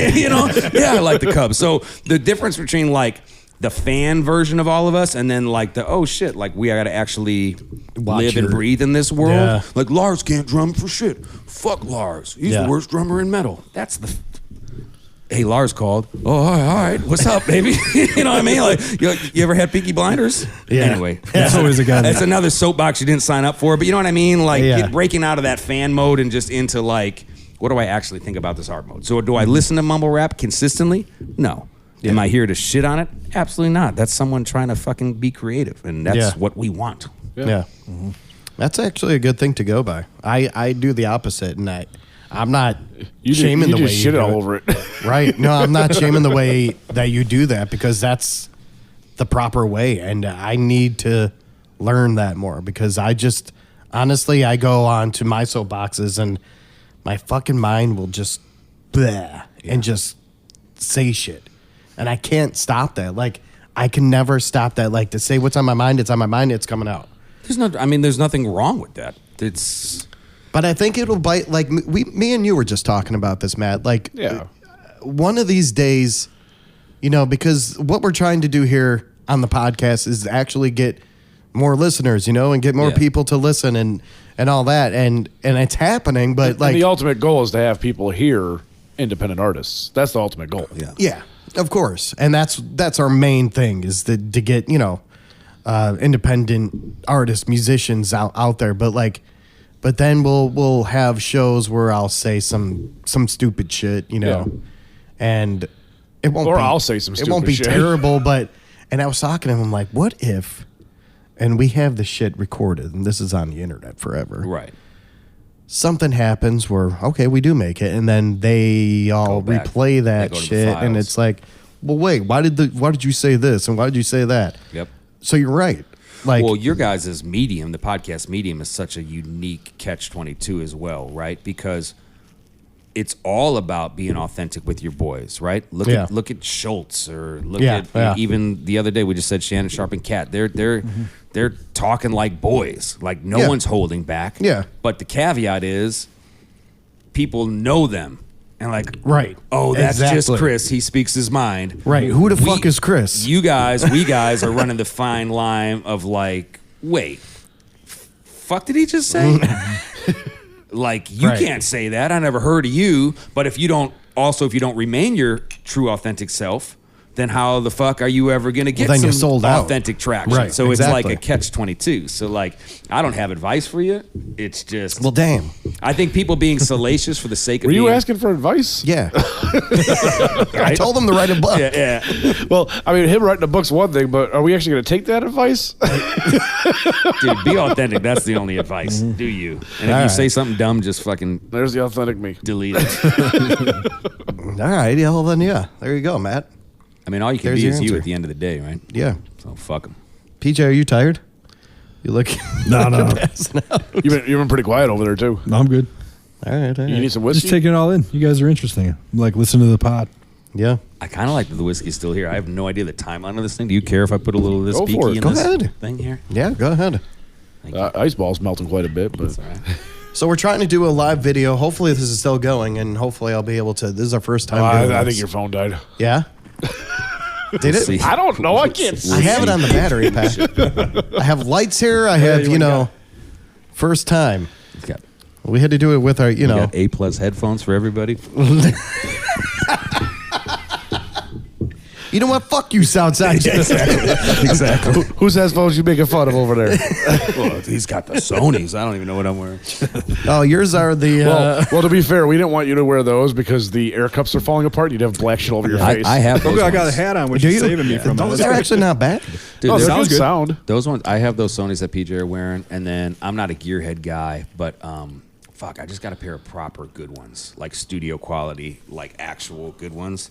[SPEAKER 3] You know, yeah, I like the Cubs. So the difference between, like, the fan version of all of us and then like the oh shit, like we gotta actually live and breathe in this world.
[SPEAKER 2] Yeah.
[SPEAKER 3] Like Lars can't drum for shit. Fuck Lars. He's the worst drummer in metal. That's the hey, Lars called. Oh, all right. What's up, baby? You know what I mean? Like you ever had Peaky Blinders?
[SPEAKER 2] Yeah.
[SPEAKER 3] Anyway.
[SPEAKER 5] That's always a guy.
[SPEAKER 3] That's another soapbox you didn't sign up for, but you know what I mean? Like get breaking out of that fan mode and just into like, what do I actually think about this art mode? So do I listen to mumble rap consistently? No. Yeah. Am I here to shit on it? Absolutely not. That's someone trying to fucking be creative, and that's what we want.
[SPEAKER 2] Yeah. Mm-hmm. That's actually a good thing to go by. I do the opposite, and I'm not shaming the way you
[SPEAKER 4] shit
[SPEAKER 2] do
[SPEAKER 4] all
[SPEAKER 2] it.
[SPEAKER 4] over it.
[SPEAKER 2] Right. No, I'm not shaming the way that you do that because that's the proper way, and I need to learn that more because I just, honestly, I go on to my soapboxes, and my fucking mind will just bleh, and just say shit. And I can't stop that. Like, I can never stop that. Like, to say what's on my mind, it's on my mind, it's coming out.
[SPEAKER 3] There's nothing wrong with that.
[SPEAKER 2] But I think it'll bite. Like, me and you were just talking about this, Matt. Like, one of these days, you know, because what we're trying to do here on the podcast is actually get more listeners, you know, and get more people to listen and all that. And it's happening, but like.
[SPEAKER 4] And the ultimate goal is to have people hear independent artists. That's the ultimate goal.
[SPEAKER 3] Yeah.
[SPEAKER 2] Yeah. Of course, and that's our main thing is to get independent artists, musicians out there. But then we'll have shows where I'll say some stupid shit, you know, and it won't.
[SPEAKER 4] Or I'll say some stupid shit.
[SPEAKER 2] It won't be terrible, but and I was talking to him, I'm like, what if? And we have the shit recorded, and this is on the internet forever,
[SPEAKER 3] Right.
[SPEAKER 2] Something happens where, okay, we do make it, and then they all replay that shit, and it's like, well, wait, why did you say this, and why did you say that?
[SPEAKER 3] Yep.
[SPEAKER 2] So you're right. Like,
[SPEAKER 3] well, your guys' medium, the podcast medium, is such a unique catch-22 as well, right? Because it's all about being authentic with your boys, right? Look at Schultz, or look at even the other day we just said Shannon Sharp and Cat. They're talking like boys, like no one's holding back.
[SPEAKER 2] Yeah.
[SPEAKER 3] But the caveat is, people know them and like,
[SPEAKER 2] right?
[SPEAKER 3] Oh, that's just Chris. He speaks his mind.
[SPEAKER 2] Right. Who the fuck is Chris?
[SPEAKER 3] We guys are running the fine line of like, wait, fuck did he just say? Like, you can't say that. I never heard of you. But if you don't remain your true authentic self, then how the fuck are you ever going to get some
[SPEAKER 2] sold
[SPEAKER 3] authentic traction?
[SPEAKER 2] Right,
[SPEAKER 3] so
[SPEAKER 2] exactly.
[SPEAKER 3] It's like a catch-22. So, like, I don't have advice for you. It's just...
[SPEAKER 2] Well, damn.
[SPEAKER 3] I think people being salacious for the sake of
[SPEAKER 4] Were you asking for advice?
[SPEAKER 2] Yeah. I told him to write a book.
[SPEAKER 3] Yeah.
[SPEAKER 4] Well, I mean, him writing a book's one thing, but are we actually going to take that advice?
[SPEAKER 3] Dude, be authentic. That's the only advice. Do you. And if you say something dumb, just fucking...
[SPEAKER 4] There's the authentic me.
[SPEAKER 3] Delete it.
[SPEAKER 2] All right. Yeah, well, then, yeah. There you go, Matt.
[SPEAKER 3] I mean, all you can
[SPEAKER 2] There's
[SPEAKER 3] be
[SPEAKER 2] your
[SPEAKER 3] is you
[SPEAKER 2] answer.
[SPEAKER 3] at the end of the day, right?
[SPEAKER 2] Yeah.
[SPEAKER 3] So fuck them.
[SPEAKER 2] PJ, are you tired? You look...
[SPEAKER 5] No.
[SPEAKER 4] You've been pretty quiet over there, too.
[SPEAKER 5] No, I'm good.
[SPEAKER 2] All right.
[SPEAKER 4] You need some whiskey?
[SPEAKER 5] Just taking it all in. You guys are interesting. I'm like, listen to the pod.
[SPEAKER 2] Yeah.
[SPEAKER 3] I kind of like that the whiskey's still here. I have no idea the timeline of this thing. Do you care if I put a little of this
[SPEAKER 4] Go for
[SPEAKER 3] peaky
[SPEAKER 4] it.
[SPEAKER 3] in
[SPEAKER 2] Go
[SPEAKER 3] this
[SPEAKER 2] ahead.
[SPEAKER 3] thing here?
[SPEAKER 2] Yeah, go ahead.
[SPEAKER 4] Ice ball's melting quite a bit, but
[SPEAKER 3] That's all right.
[SPEAKER 2] So we're trying to do a live video. Hopefully this is still going, and hopefully I'll be able to... This is our first time doing
[SPEAKER 4] I
[SPEAKER 2] this.
[SPEAKER 4] think your phone died.
[SPEAKER 2] Yeah? Did it?
[SPEAKER 3] See.
[SPEAKER 4] I don't know. I can't see.
[SPEAKER 2] I have it on the battery pack. I have lights here. I have, first time. We had to do it with our,
[SPEAKER 3] We got A+ headphones for everybody.
[SPEAKER 2] You know what? Fuck you, Southside Jake.
[SPEAKER 3] Exactly.
[SPEAKER 4] Whose headphones you making fun of over there?
[SPEAKER 3] Well, he's got the Sonys. I don't even know what I'm wearing.
[SPEAKER 2] Oh, yours are the...
[SPEAKER 4] well, to be fair, we didn't want you to wear those because the air cups are falling apart. You'd have black shit over your face.
[SPEAKER 3] I have those
[SPEAKER 5] I got a
[SPEAKER 3] ones.
[SPEAKER 5] hat on, which
[SPEAKER 2] Do
[SPEAKER 5] is
[SPEAKER 2] you?
[SPEAKER 5] saving me from
[SPEAKER 2] Those
[SPEAKER 5] that.
[SPEAKER 2] are actually not bad.
[SPEAKER 3] Dude,
[SPEAKER 4] Oh,
[SPEAKER 3] those-
[SPEAKER 4] sounds good. Sound.
[SPEAKER 3] Those ones, I have those Sonys that PJ are wearing, and then I'm not a gearhead guy, but fuck, I just got a pair of proper good ones, like studio quality, like actual good ones.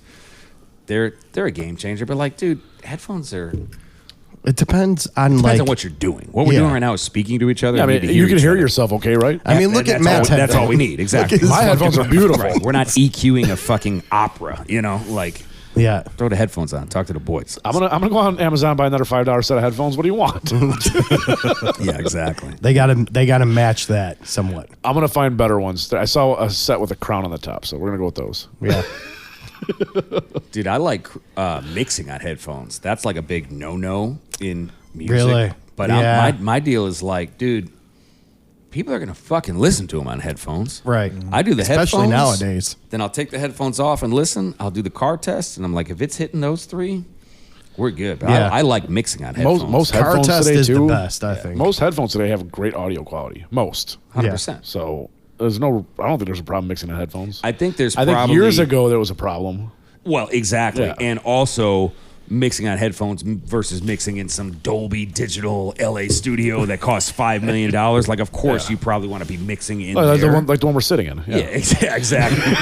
[SPEAKER 3] They're a game changer, but like, dude, headphones are
[SPEAKER 2] It depends on
[SPEAKER 3] Depends
[SPEAKER 2] like
[SPEAKER 3] on what you're doing. What we're doing right now is speaking to each other.
[SPEAKER 4] Yeah, I
[SPEAKER 3] We
[SPEAKER 4] mean,
[SPEAKER 3] need to
[SPEAKER 4] you can
[SPEAKER 3] each
[SPEAKER 4] hear
[SPEAKER 3] other.
[SPEAKER 4] yourself, okay, right?
[SPEAKER 2] I mean, look at Matt's headphones.
[SPEAKER 3] That's all we need. Exactly.
[SPEAKER 2] Look at his
[SPEAKER 4] My headphones are beautiful.
[SPEAKER 3] Right. We're not EQing a fucking opera. You know, like
[SPEAKER 2] Yeah.
[SPEAKER 3] throw the headphones on. Talk to the boys.
[SPEAKER 4] I'm gonna go on Amazon and buy another $5 set of headphones. What do you want?
[SPEAKER 3] Yeah, exactly.
[SPEAKER 2] They gotta match that somewhat.
[SPEAKER 4] I'm gonna find better ones. I saw a set with a crown on the top, so we're gonna go with those.
[SPEAKER 2] Yeah.
[SPEAKER 3] Dude, I like mixing on headphones. That's like a big no-no in music.
[SPEAKER 2] Really?
[SPEAKER 3] But
[SPEAKER 2] Yeah.
[SPEAKER 3] my deal is like, dude, people are going to fucking listen to them on headphones.
[SPEAKER 2] Right.
[SPEAKER 3] I do the
[SPEAKER 2] Especially
[SPEAKER 3] headphones.
[SPEAKER 2] nowadays.
[SPEAKER 3] Then I'll take the headphones off and listen. I'll do the car test. And I'm like, if it's hitting those three, we're good. But
[SPEAKER 2] Yeah.
[SPEAKER 3] I like mixing on headphones.
[SPEAKER 4] Most
[SPEAKER 2] Car
[SPEAKER 4] headphones
[SPEAKER 2] test
[SPEAKER 4] today
[SPEAKER 2] is the
[SPEAKER 4] too.
[SPEAKER 2] best, I think.
[SPEAKER 4] Most headphones today have great audio quality. Most.
[SPEAKER 3] 100%.
[SPEAKER 4] So there's no. I don't think there's a problem mixing in headphones.
[SPEAKER 3] I think there's
[SPEAKER 4] I think
[SPEAKER 3] probably...
[SPEAKER 4] years ago there was a problem.
[SPEAKER 3] Well, exactly.
[SPEAKER 4] Yeah.
[SPEAKER 3] And also mixing on headphones versus mixing in some Dolby Digital LA studio that costs $5 million. Like, of course, you probably want to be mixing in
[SPEAKER 4] Like
[SPEAKER 3] there.
[SPEAKER 4] the one we're sitting in.
[SPEAKER 3] Yeah, exactly.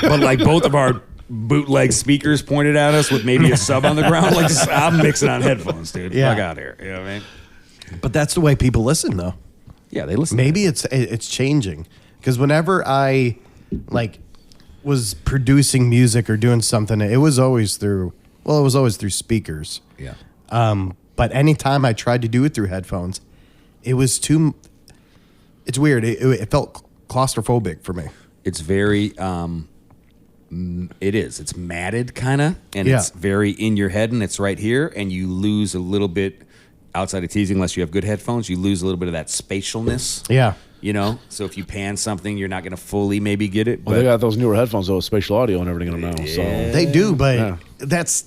[SPEAKER 3] But like both of our bootleg speakers pointed at us with maybe a sub on the ground. Like, I'm mixing on headphones, dude.
[SPEAKER 2] Yeah.
[SPEAKER 3] Fuck out here. You know what I mean?
[SPEAKER 2] But that's the way people listen, though.
[SPEAKER 3] Yeah, they listen.
[SPEAKER 2] Maybe it's changing because whenever I like was producing music or doing something, it was always through speakers.
[SPEAKER 3] Yeah.
[SPEAKER 2] But anytime I tried to do it through headphones, it was too. It's weird. It felt claustrophobic for me.
[SPEAKER 3] It's very. It is. It's matted, kind of, and
[SPEAKER 2] Yeah.
[SPEAKER 3] it's very in your head, and it's right here, and you lose a little bit. Outside of teasing, unless you have good headphones, you lose a little bit of that spatialness.
[SPEAKER 2] Yeah.
[SPEAKER 3] You know, so if you pan something, you're not going to fully maybe get it.
[SPEAKER 4] Well,
[SPEAKER 3] But
[SPEAKER 4] they got those newer headphones though, with spatial audio and everything in them now. So
[SPEAKER 2] They do, but
[SPEAKER 4] Yeah.
[SPEAKER 2] that's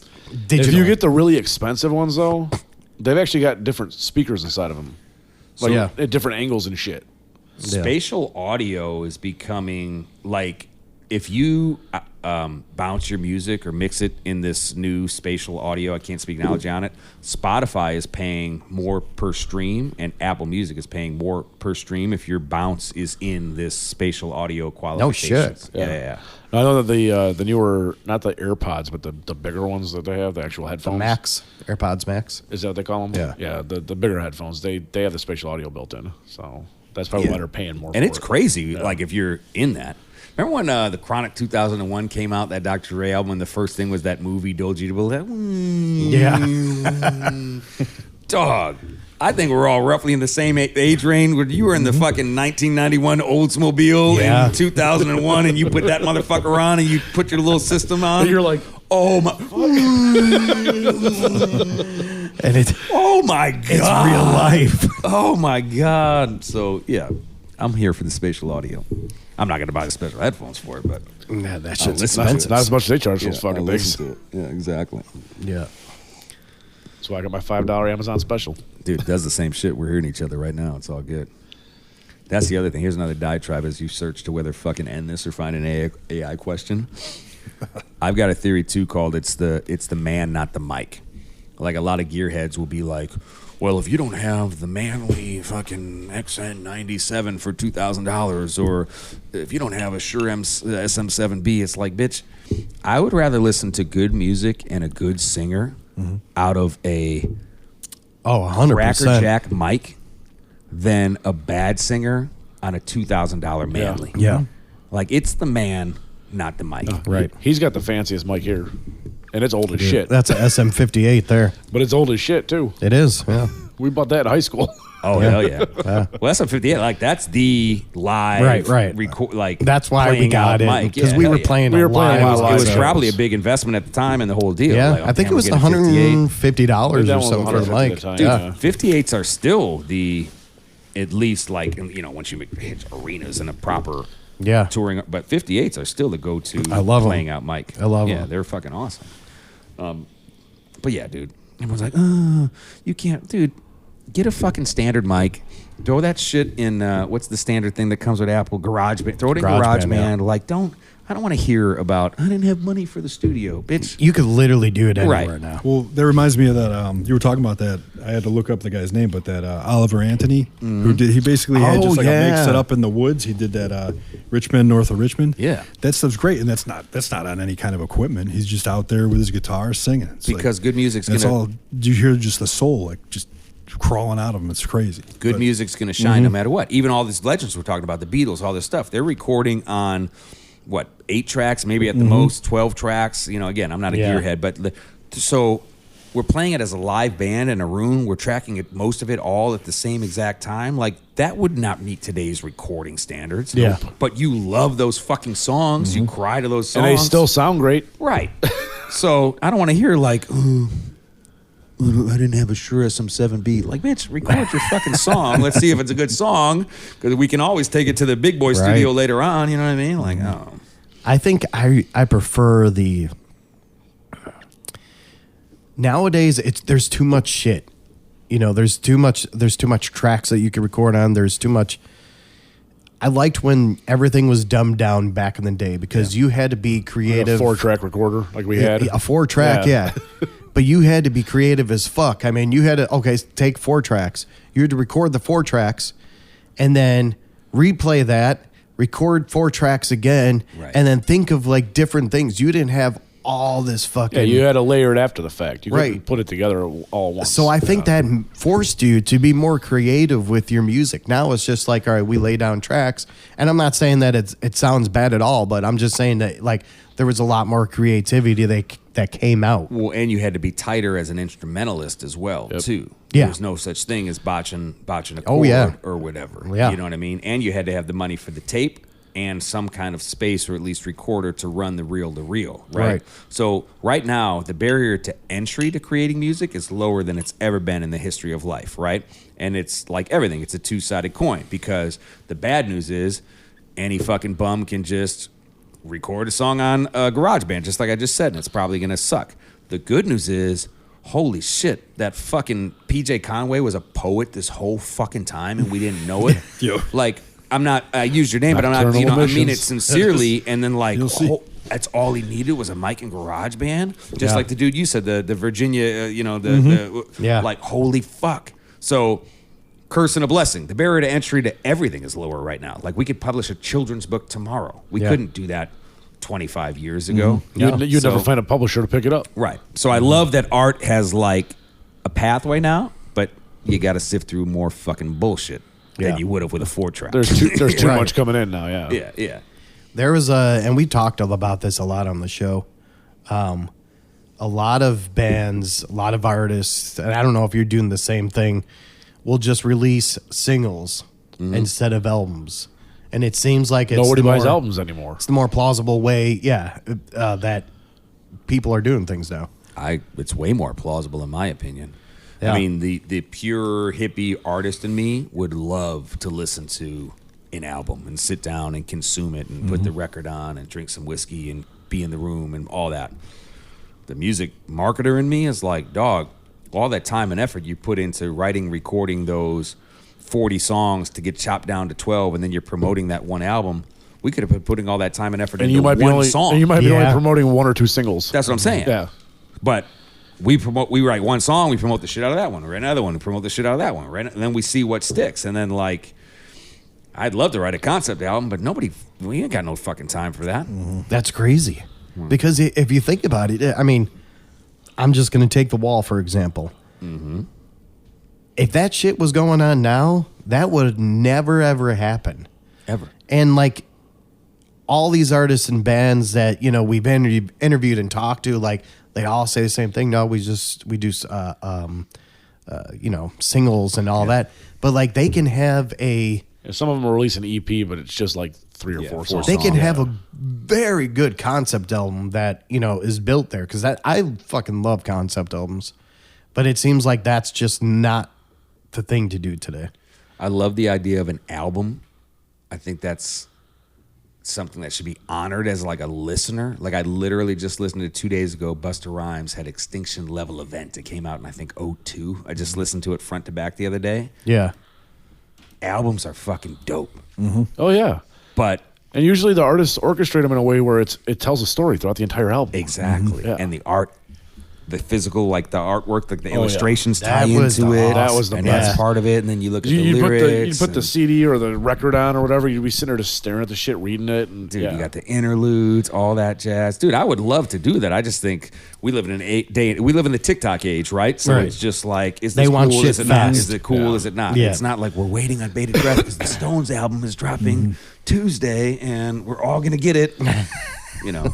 [SPEAKER 2] digital.
[SPEAKER 4] if you get the really expensive ones though, they've actually got different speakers inside of them, like
[SPEAKER 2] Yeah.
[SPEAKER 4] at different angles and shit.
[SPEAKER 3] spatial audio is becoming like if you bounce your music or mix it in this new spatial audio, I can't speak knowledge on it. Spotify is paying more per stream, and Apple Music is paying more per stream if your bounce is in this spatial audio qualifications.
[SPEAKER 2] shit.
[SPEAKER 3] Yeah.
[SPEAKER 4] Now, I know that the newer, not the AirPods, but the bigger ones that they have, the actual
[SPEAKER 2] the
[SPEAKER 4] headphones.
[SPEAKER 2] Max, AirPods Max.
[SPEAKER 4] Is that what they call them?
[SPEAKER 2] Yeah.
[SPEAKER 4] Yeah, the bigger headphones, they have the spatial audio built in. So that's probably why they're paying more
[SPEAKER 3] And
[SPEAKER 4] for
[SPEAKER 3] it's
[SPEAKER 4] it.
[SPEAKER 3] crazy, like if you're in that. Remember when the Chronic 2001 came out, that Dr. Dre album, and the first thing was that movie, Dolce Double?
[SPEAKER 2] Yeah.
[SPEAKER 3] Dog. I think we're all roughly in the same age range. When you were in the fucking 1991 Oldsmobile
[SPEAKER 2] Yeah.
[SPEAKER 3] in 2001, and you put that motherfucker on, and you put your little system on.
[SPEAKER 4] And you're like,
[SPEAKER 3] oh my,
[SPEAKER 2] And
[SPEAKER 3] oh my god,
[SPEAKER 2] it's real life.
[SPEAKER 3] oh my god. So yeah, I'm here for the spatial audio. I'm not gonna buy the special headphones for it, but
[SPEAKER 2] Nah, that
[SPEAKER 3] I'll
[SPEAKER 2] shit's
[SPEAKER 3] listen
[SPEAKER 2] expensive.
[SPEAKER 4] not as much as they charge for those
[SPEAKER 3] I'll
[SPEAKER 4] fucking things.
[SPEAKER 3] listen to it. Yeah, exactly.
[SPEAKER 2] Yeah.
[SPEAKER 4] So I got my $5 Amazon special.
[SPEAKER 3] Dude, it does the same shit. We're hearing each other right now. It's all good. That's the other thing. Here's another diatribe as you search to whether fucking end this or find an AI question. I've got a theory too called it's the man, not the mic. Like a lot of gearheads will be like, well, if you don't have the Manly fucking XN97 for $2,000, or if you don't have a Shure SM7B, it's like, bitch, I would rather listen to good music and a good singer out of a
[SPEAKER 2] Oh, 100%.
[SPEAKER 3] crackerjack mic than a bad singer on a $2,000 Manly.
[SPEAKER 2] Yeah.
[SPEAKER 3] Like, it's the man, not the mic.
[SPEAKER 2] Right.
[SPEAKER 4] He's got the fanciest mic here, and it's old as shit.
[SPEAKER 2] That's a SM58 there.
[SPEAKER 4] But it's old as shit too.
[SPEAKER 2] It is. Yeah.
[SPEAKER 4] We bought that in high school.
[SPEAKER 3] Oh, hell yeah. Well, that's a 58. Like, that's the live.
[SPEAKER 2] Right.
[SPEAKER 3] Like,
[SPEAKER 2] That's why we
[SPEAKER 3] playing
[SPEAKER 2] got
[SPEAKER 3] out
[SPEAKER 2] it
[SPEAKER 3] mic.
[SPEAKER 2] because
[SPEAKER 3] Yeah,
[SPEAKER 2] we
[SPEAKER 3] hell
[SPEAKER 2] were
[SPEAKER 3] yeah.
[SPEAKER 2] playing.
[SPEAKER 4] We were
[SPEAKER 2] a
[SPEAKER 4] playing
[SPEAKER 2] live.
[SPEAKER 4] a lot
[SPEAKER 3] It was
[SPEAKER 4] shows.
[SPEAKER 3] probably a big investment at the time and the whole deal.
[SPEAKER 2] Yeah,
[SPEAKER 3] Like,
[SPEAKER 2] I think
[SPEAKER 3] damn,
[SPEAKER 2] it was
[SPEAKER 3] we're getting a 58.
[SPEAKER 2] $150
[SPEAKER 4] That
[SPEAKER 2] or
[SPEAKER 4] one
[SPEAKER 2] so
[SPEAKER 4] was
[SPEAKER 2] for the
[SPEAKER 4] 150
[SPEAKER 2] mic.
[SPEAKER 4] at the time,
[SPEAKER 3] Dude,
[SPEAKER 4] yeah.
[SPEAKER 3] 58s are still the, at least like, once you hit arenas and a proper
[SPEAKER 2] Yeah.
[SPEAKER 3] touring, but 58s are still the go-to
[SPEAKER 2] I love 'em.
[SPEAKER 3] playing out mic.
[SPEAKER 2] I love 'em.
[SPEAKER 3] Yeah, they're fucking awesome. But yeah, dude, everyone's like, you can't, dude, get a fucking standard mic. Throw that shit in, what's the standard thing that comes with Apple? GarageBand. Throw it in
[SPEAKER 2] GarageBand,
[SPEAKER 3] GarageBand.
[SPEAKER 2] yeah.
[SPEAKER 3] Like, I don't want to hear about, I didn't have money for the studio, bitch.
[SPEAKER 2] You could literally do it anywhere
[SPEAKER 3] Right.
[SPEAKER 2] now.
[SPEAKER 5] Well, that reminds me of that. You were talking about that. I had to look up the guy's name, but that Oliver Anthony, who did, he basically had just like a big set up in the woods. He did that Richmond, north of Richmond.
[SPEAKER 3] Yeah.
[SPEAKER 5] That stuff's great, and that's not on any kind of equipment. He's just out there with his guitar singing. It's
[SPEAKER 3] Because good music's
[SPEAKER 5] that's
[SPEAKER 3] gonna-
[SPEAKER 5] all. You hear just the soul like just crawling out of him. It's crazy.
[SPEAKER 3] Good
[SPEAKER 5] But-
[SPEAKER 3] music's going to shine no matter what. Even all these legends we're talking about, the Beatles, all this stuff, they're recording on, 8 tracks, maybe at the most 12 tracks. Again, I'm not a gearhead, but so we're playing it as a live band in a room. We're tracking it, most of it all at the same exact time. Like, that would not meet today's recording standards.
[SPEAKER 2] Yeah.
[SPEAKER 3] But you love those fucking songs. You cry to those songs.
[SPEAKER 4] And they still sound great.
[SPEAKER 3] Right. So I don't want to hear like, I didn't have a Shure SM7 beat. Like, bitch, record your fucking song. Let's see if it's a good song, because we can always take it to the big boy studio later on. You know what I mean? Like, oh.
[SPEAKER 2] I think I prefer the. Nowadays, there's too much shit. There's too much tracks that you can record on. There's too much. I liked when everything was dumbed down back in the day because you had to be creative.
[SPEAKER 4] Like a 4-track recorder like we had.
[SPEAKER 2] A 4-track, yeah. But you had to be creative as fuck. I mean, you had to, take 4 tracks. You had to record the 4 tracks and then replay that, record 4 tracks again, and then think of like different things. You didn't have all this fucking...
[SPEAKER 4] Yeah, you had to layer it after the fact. You couldn't
[SPEAKER 2] Right.
[SPEAKER 4] put it together all at once.
[SPEAKER 2] So I think that forced you to be more creative with your music. Now it's just like, all right, we lay down tracks. And I'm not saying that it sounds bad at all, but I'm just saying that like there was a lot more creativity that came out.
[SPEAKER 3] Well, and you had to be tighter as an instrumentalist as well, too.
[SPEAKER 2] Yeah.
[SPEAKER 3] There's no such thing as botching a chord or whatever.
[SPEAKER 2] Yeah.
[SPEAKER 3] You know what I mean? And you had to have the money for the tape and some kind of space or at least recorder to run the reel-to-reel, right? So right now, the barrier to entry to creating music is lower than it's ever been in the history of life, right? And it's like everything. It's a two-sided coin because the bad news is any fucking bum can just record a song on GarageBand, just like I just said, and it's probably going to suck. The good news is, holy shit, that fucking PJ Conway was a poet this whole fucking time and we didn't know it. Like, I used your name, but I'm not, I mean it sincerely. And then like, that's all he needed was a mic and GarageBand. Just like the dude you said, the Virginia, like, holy fuck. So, curse and a blessing. The barrier to entry to everything is lower right now. Like, we could publish a children's book tomorrow. We couldn't do that 25 years ago.
[SPEAKER 4] You'd never find a publisher to pick it up.
[SPEAKER 3] Right. So I love that art has like a pathway now, but you got to sift through more fucking bullshit than you would have with a 4-track.
[SPEAKER 4] There's too much coming in now,
[SPEAKER 3] Yeah.
[SPEAKER 2] There was and we talked about this a lot on the show. A lot of bands, a lot of artists, and I don't know if you're doing the same thing, will just release singles instead of albums. And it seems like
[SPEAKER 4] nobody buys albums anymore.
[SPEAKER 2] It's the more plausible way, that people are doing things now.
[SPEAKER 3] It's way more plausible in my opinion.
[SPEAKER 2] Yeah.
[SPEAKER 3] I mean, the pure hippie artist in me would love to listen to an album and sit down and consume it and put the record on and drink some whiskey and be in the room and all that. The music marketer in me is like, dog, all that time and effort you put into writing, recording those 40 songs to get chopped down to 12, and then you're promoting that one album. We could have been putting all that time and effort into one song.
[SPEAKER 4] And you might be only promoting 1 or 2 singles.
[SPEAKER 3] That's what I'm saying.
[SPEAKER 4] Yeah.
[SPEAKER 3] But we write one song, we promote the shit out of that one, we write another one, we promote the shit out of that one, right? And then we see what sticks. And then like, I'd love to write a concept album, but we ain't got no fucking time for that.
[SPEAKER 2] That's crazy. Because if you think about it, I mean, I'm just going to take The Wall, for example. If that shit was going on now, that would never, ever happen.
[SPEAKER 3] Ever.
[SPEAKER 2] And like all these artists and bands that, we've interviewed and talked to, like they all say the same thing. No, we do, singles and all that. But like they can have
[SPEAKER 4] some of them will release an EP, but it's just like 3 or 4 songs.
[SPEAKER 2] They can have a very good concept album that, is built there. Because I fucking love concept albums. But it seems like that's just not the thing to do today.
[SPEAKER 3] I love the idea of an album. I think that's something that should be honored as like a listener. Like I literally just listened to 2 days ago, Busta Rhymes had Extinction Level Event. It came out in I think 2002. I just listened to it front to back the other day.
[SPEAKER 2] Yeah.
[SPEAKER 3] Albums are fucking dope.
[SPEAKER 4] Oh yeah.
[SPEAKER 3] But
[SPEAKER 4] And usually the artists orchestrate them in a way where it tells a story throughout the entire album.
[SPEAKER 3] Exactly.
[SPEAKER 4] Yeah.
[SPEAKER 3] And the art, the physical, like the artwork, like the illustrations
[SPEAKER 2] That
[SPEAKER 3] tie
[SPEAKER 2] was
[SPEAKER 3] into
[SPEAKER 2] the
[SPEAKER 3] it.
[SPEAKER 4] That was the
[SPEAKER 3] and
[SPEAKER 2] best.
[SPEAKER 3] that's part of it. And then you look at the
[SPEAKER 4] You
[SPEAKER 3] lyrics.
[SPEAKER 4] put the CD or the record on or whatever. You'd be sitting there just staring at the shit, reading it. And
[SPEAKER 3] Dude, you got the interludes, all that jazz. Dude, I would love to do that. I just think we live in we live in the TikTok age, right? So
[SPEAKER 2] Right.
[SPEAKER 3] it's just like, is
[SPEAKER 2] They
[SPEAKER 3] this
[SPEAKER 2] want
[SPEAKER 3] cool?
[SPEAKER 2] shit
[SPEAKER 3] Is it not?
[SPEAKER 2] fast.
[SPEAKER 3] Is it cool? Is it not?
[SPEAKER 2] Yeah.
[SPEAKER 3] It's not like we're waiting on bated breath because the Stones album is dropping Tuesday and we're all gonna get it. You know,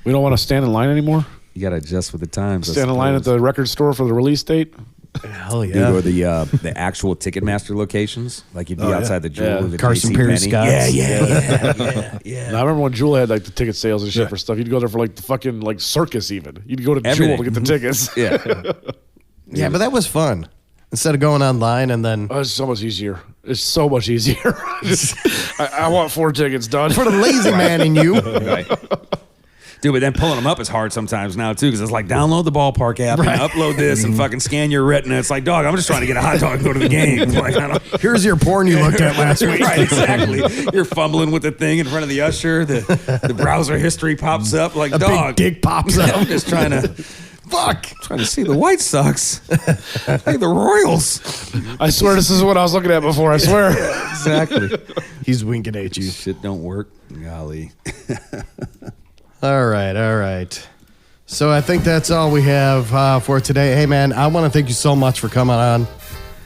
[SPEAKER 4] we don't want to stand in line anymore.
[SPEAKER 3] you gotta adjust with the times. I
[SPEAKER 4] Stand in line at
[SPEAKER 3] suppose.
[SPEAKER 4] the record store for the release date.
[SPEAKER 2] Hell
[SPEAKER 3] Dude,
[SPEAKER 2] yeah.
[SPEAKER 3] or the actual Ticketmaster locations, like you'd be outside the Jewel,
[SPEAKER 4] Yeah.
[SPEAKER 3] or the
[SPEAKER 2] Carson
[SPEAKER 3] JC
[SPEAKER 2] Perry
[SPEAKER 3] Penney.
[SPEAKER 2] Scott's.
[SPEAKER 3] Yeah.
[SPEAKER 4] And I remember when Jewel had like the ticket sales and shit for stuff. You'd go there for like the fucking like circus even. You'd go to
[SPEAKER 3] Everything.
[SPEAKER 4] Jewel to get the tickets.
[SPEAKER 3] Yeah.
[SPEAKER 2] Yeah, but that was fun. Instead of going online and then
[SPEAKER 4] Oh, it's so much easier. It's so much easier. I want 4 tickets done.
[SPEAKER 2] for the lazy man in you.
[SPEAKER 3] Right. Dude, but then pulling them up is hard sometimes now too, because it's like download the ballpark app and upload this and fucking scan your retina. It's like, dog, I'm just trying to get a hot dog and go to the game. Like, I don't,
[SPEAKER 2] Here's your porn you looked at last week.
[SPEAKER 3] right, exactly. You're fumbling with the thing in front of the usher. The browser history pops up. Like,
[SPEAKER 2] A
[SPEAKER 3] dog,
[SPEAKER 2] big dick pops
[SPEAKER 3] I'm
[SPEAKER 2] up.
[SPEAKER 3] just trying to trying to see the White Sox. Hey, the Royals.
[SPEAKER 4] I swear this is what I was looking at before. I swear.
[SPEAKER 3] Exactly.
[SPEAKER 2] He's winking at you.
[SPEAKER 3] Shit don't work. Golly.
[SPEAKER 2] All right. So I think that's all we have for today. Hey, man, I want to thank you so much for coming on.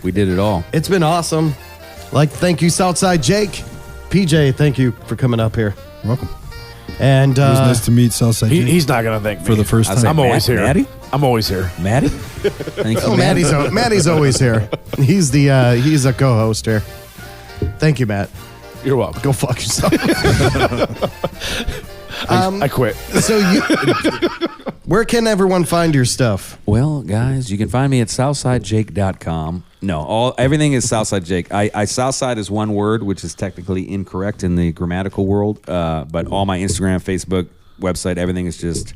[SPEAKER 3] We did it all.
[SPEAKER 2] It's been awesome. Like, thank you, Southside Jake. PJ, thank you for coming up here.
[SPEAKER 5] You're welcome.
[SPEAKER 2] And
[SPEAKER 5] It was nice to meet Southside Jake
[SPEAKER 4] He's not gonna thank me
[SPEAKER 5] for the first
[SPEAKER 3] I was
[SPEAKER 5] time.
[SPEAKER 3] like,
[SPEAKER 4] I'm always here.
[SPEAKER 3] Maddie?
[SPEAKER 4] I'm always here.
[SPEAKER 3] Maddie? Thank you,
[SPEAKER 2] Oh,
[SPEAKER 3] Maddie.
[SPEAKER 2] Maddie's always here. He's a co-host here. Thank you, Matt.
[SPEAKER 4] You're welcome.
[SPEAKER 2] Go fuck yourself.
[SPEAKER 4] I quit.
[SPEAKER 2] So where can everyone find your stuff?
[SPEAKER 3] Well, guys, you can find me at southsidejake.com. No, everything is Southside Jake. I Southside is one word, which is technically incorrect in the grammatical world. But all my Instagram, Facebook, website, everything is just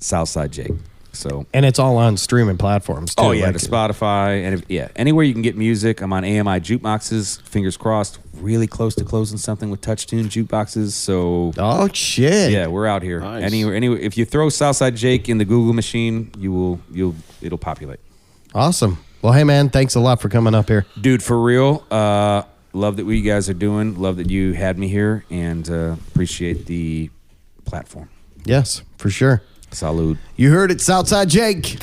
[SPEAKER 3] Southside Jake. So,
[SPEAKER 2] And it's all on streaming platforms, too.
[SPEAKER 3] oh yeah,
[SPEAKER 2] like-
[SPEAKER 3] to Spotify and anywhere you can get music. I'm on AMI jukeboxes. Fingers crossed, really close to closing something with TouchTune jukeboxes. So
[SPEAKER 2] Oh, shit.
[SPEAKER 3] yeah, we're out here.
[SPEAKER 4] Nice.
[SPEAKER 3] Anywhere, if you throw Southside Jake in the Google machine, it'll populate.
[SPEAKER 2] Awesome. Well, hey, man, thanks a lot for coming up here.
[SPEAKER 3] Dude, for real, love that what you guys are doing. Love that you had me here, and appreciate the platform.
[SPEAKER 2] Yes, for sure.
[SPEAKER 3] Salud.
[SPEAKER 2] You heard it, Southside Jake.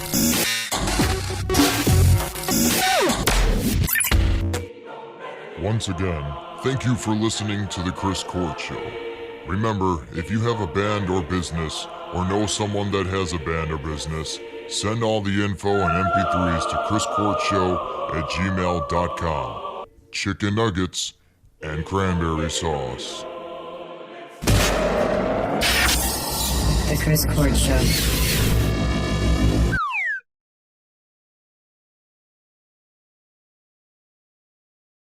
[SPEAKER 8] Once again, thank you for listening to The Chris Court Show. Remember, if you have a band or business, or know someone that has a band or business, send all the info and MP3s to chriscourtshow@gmail.com. Chicken nuggets and cranberry sauce.
[SPEAKER 9] The Chris Court Show.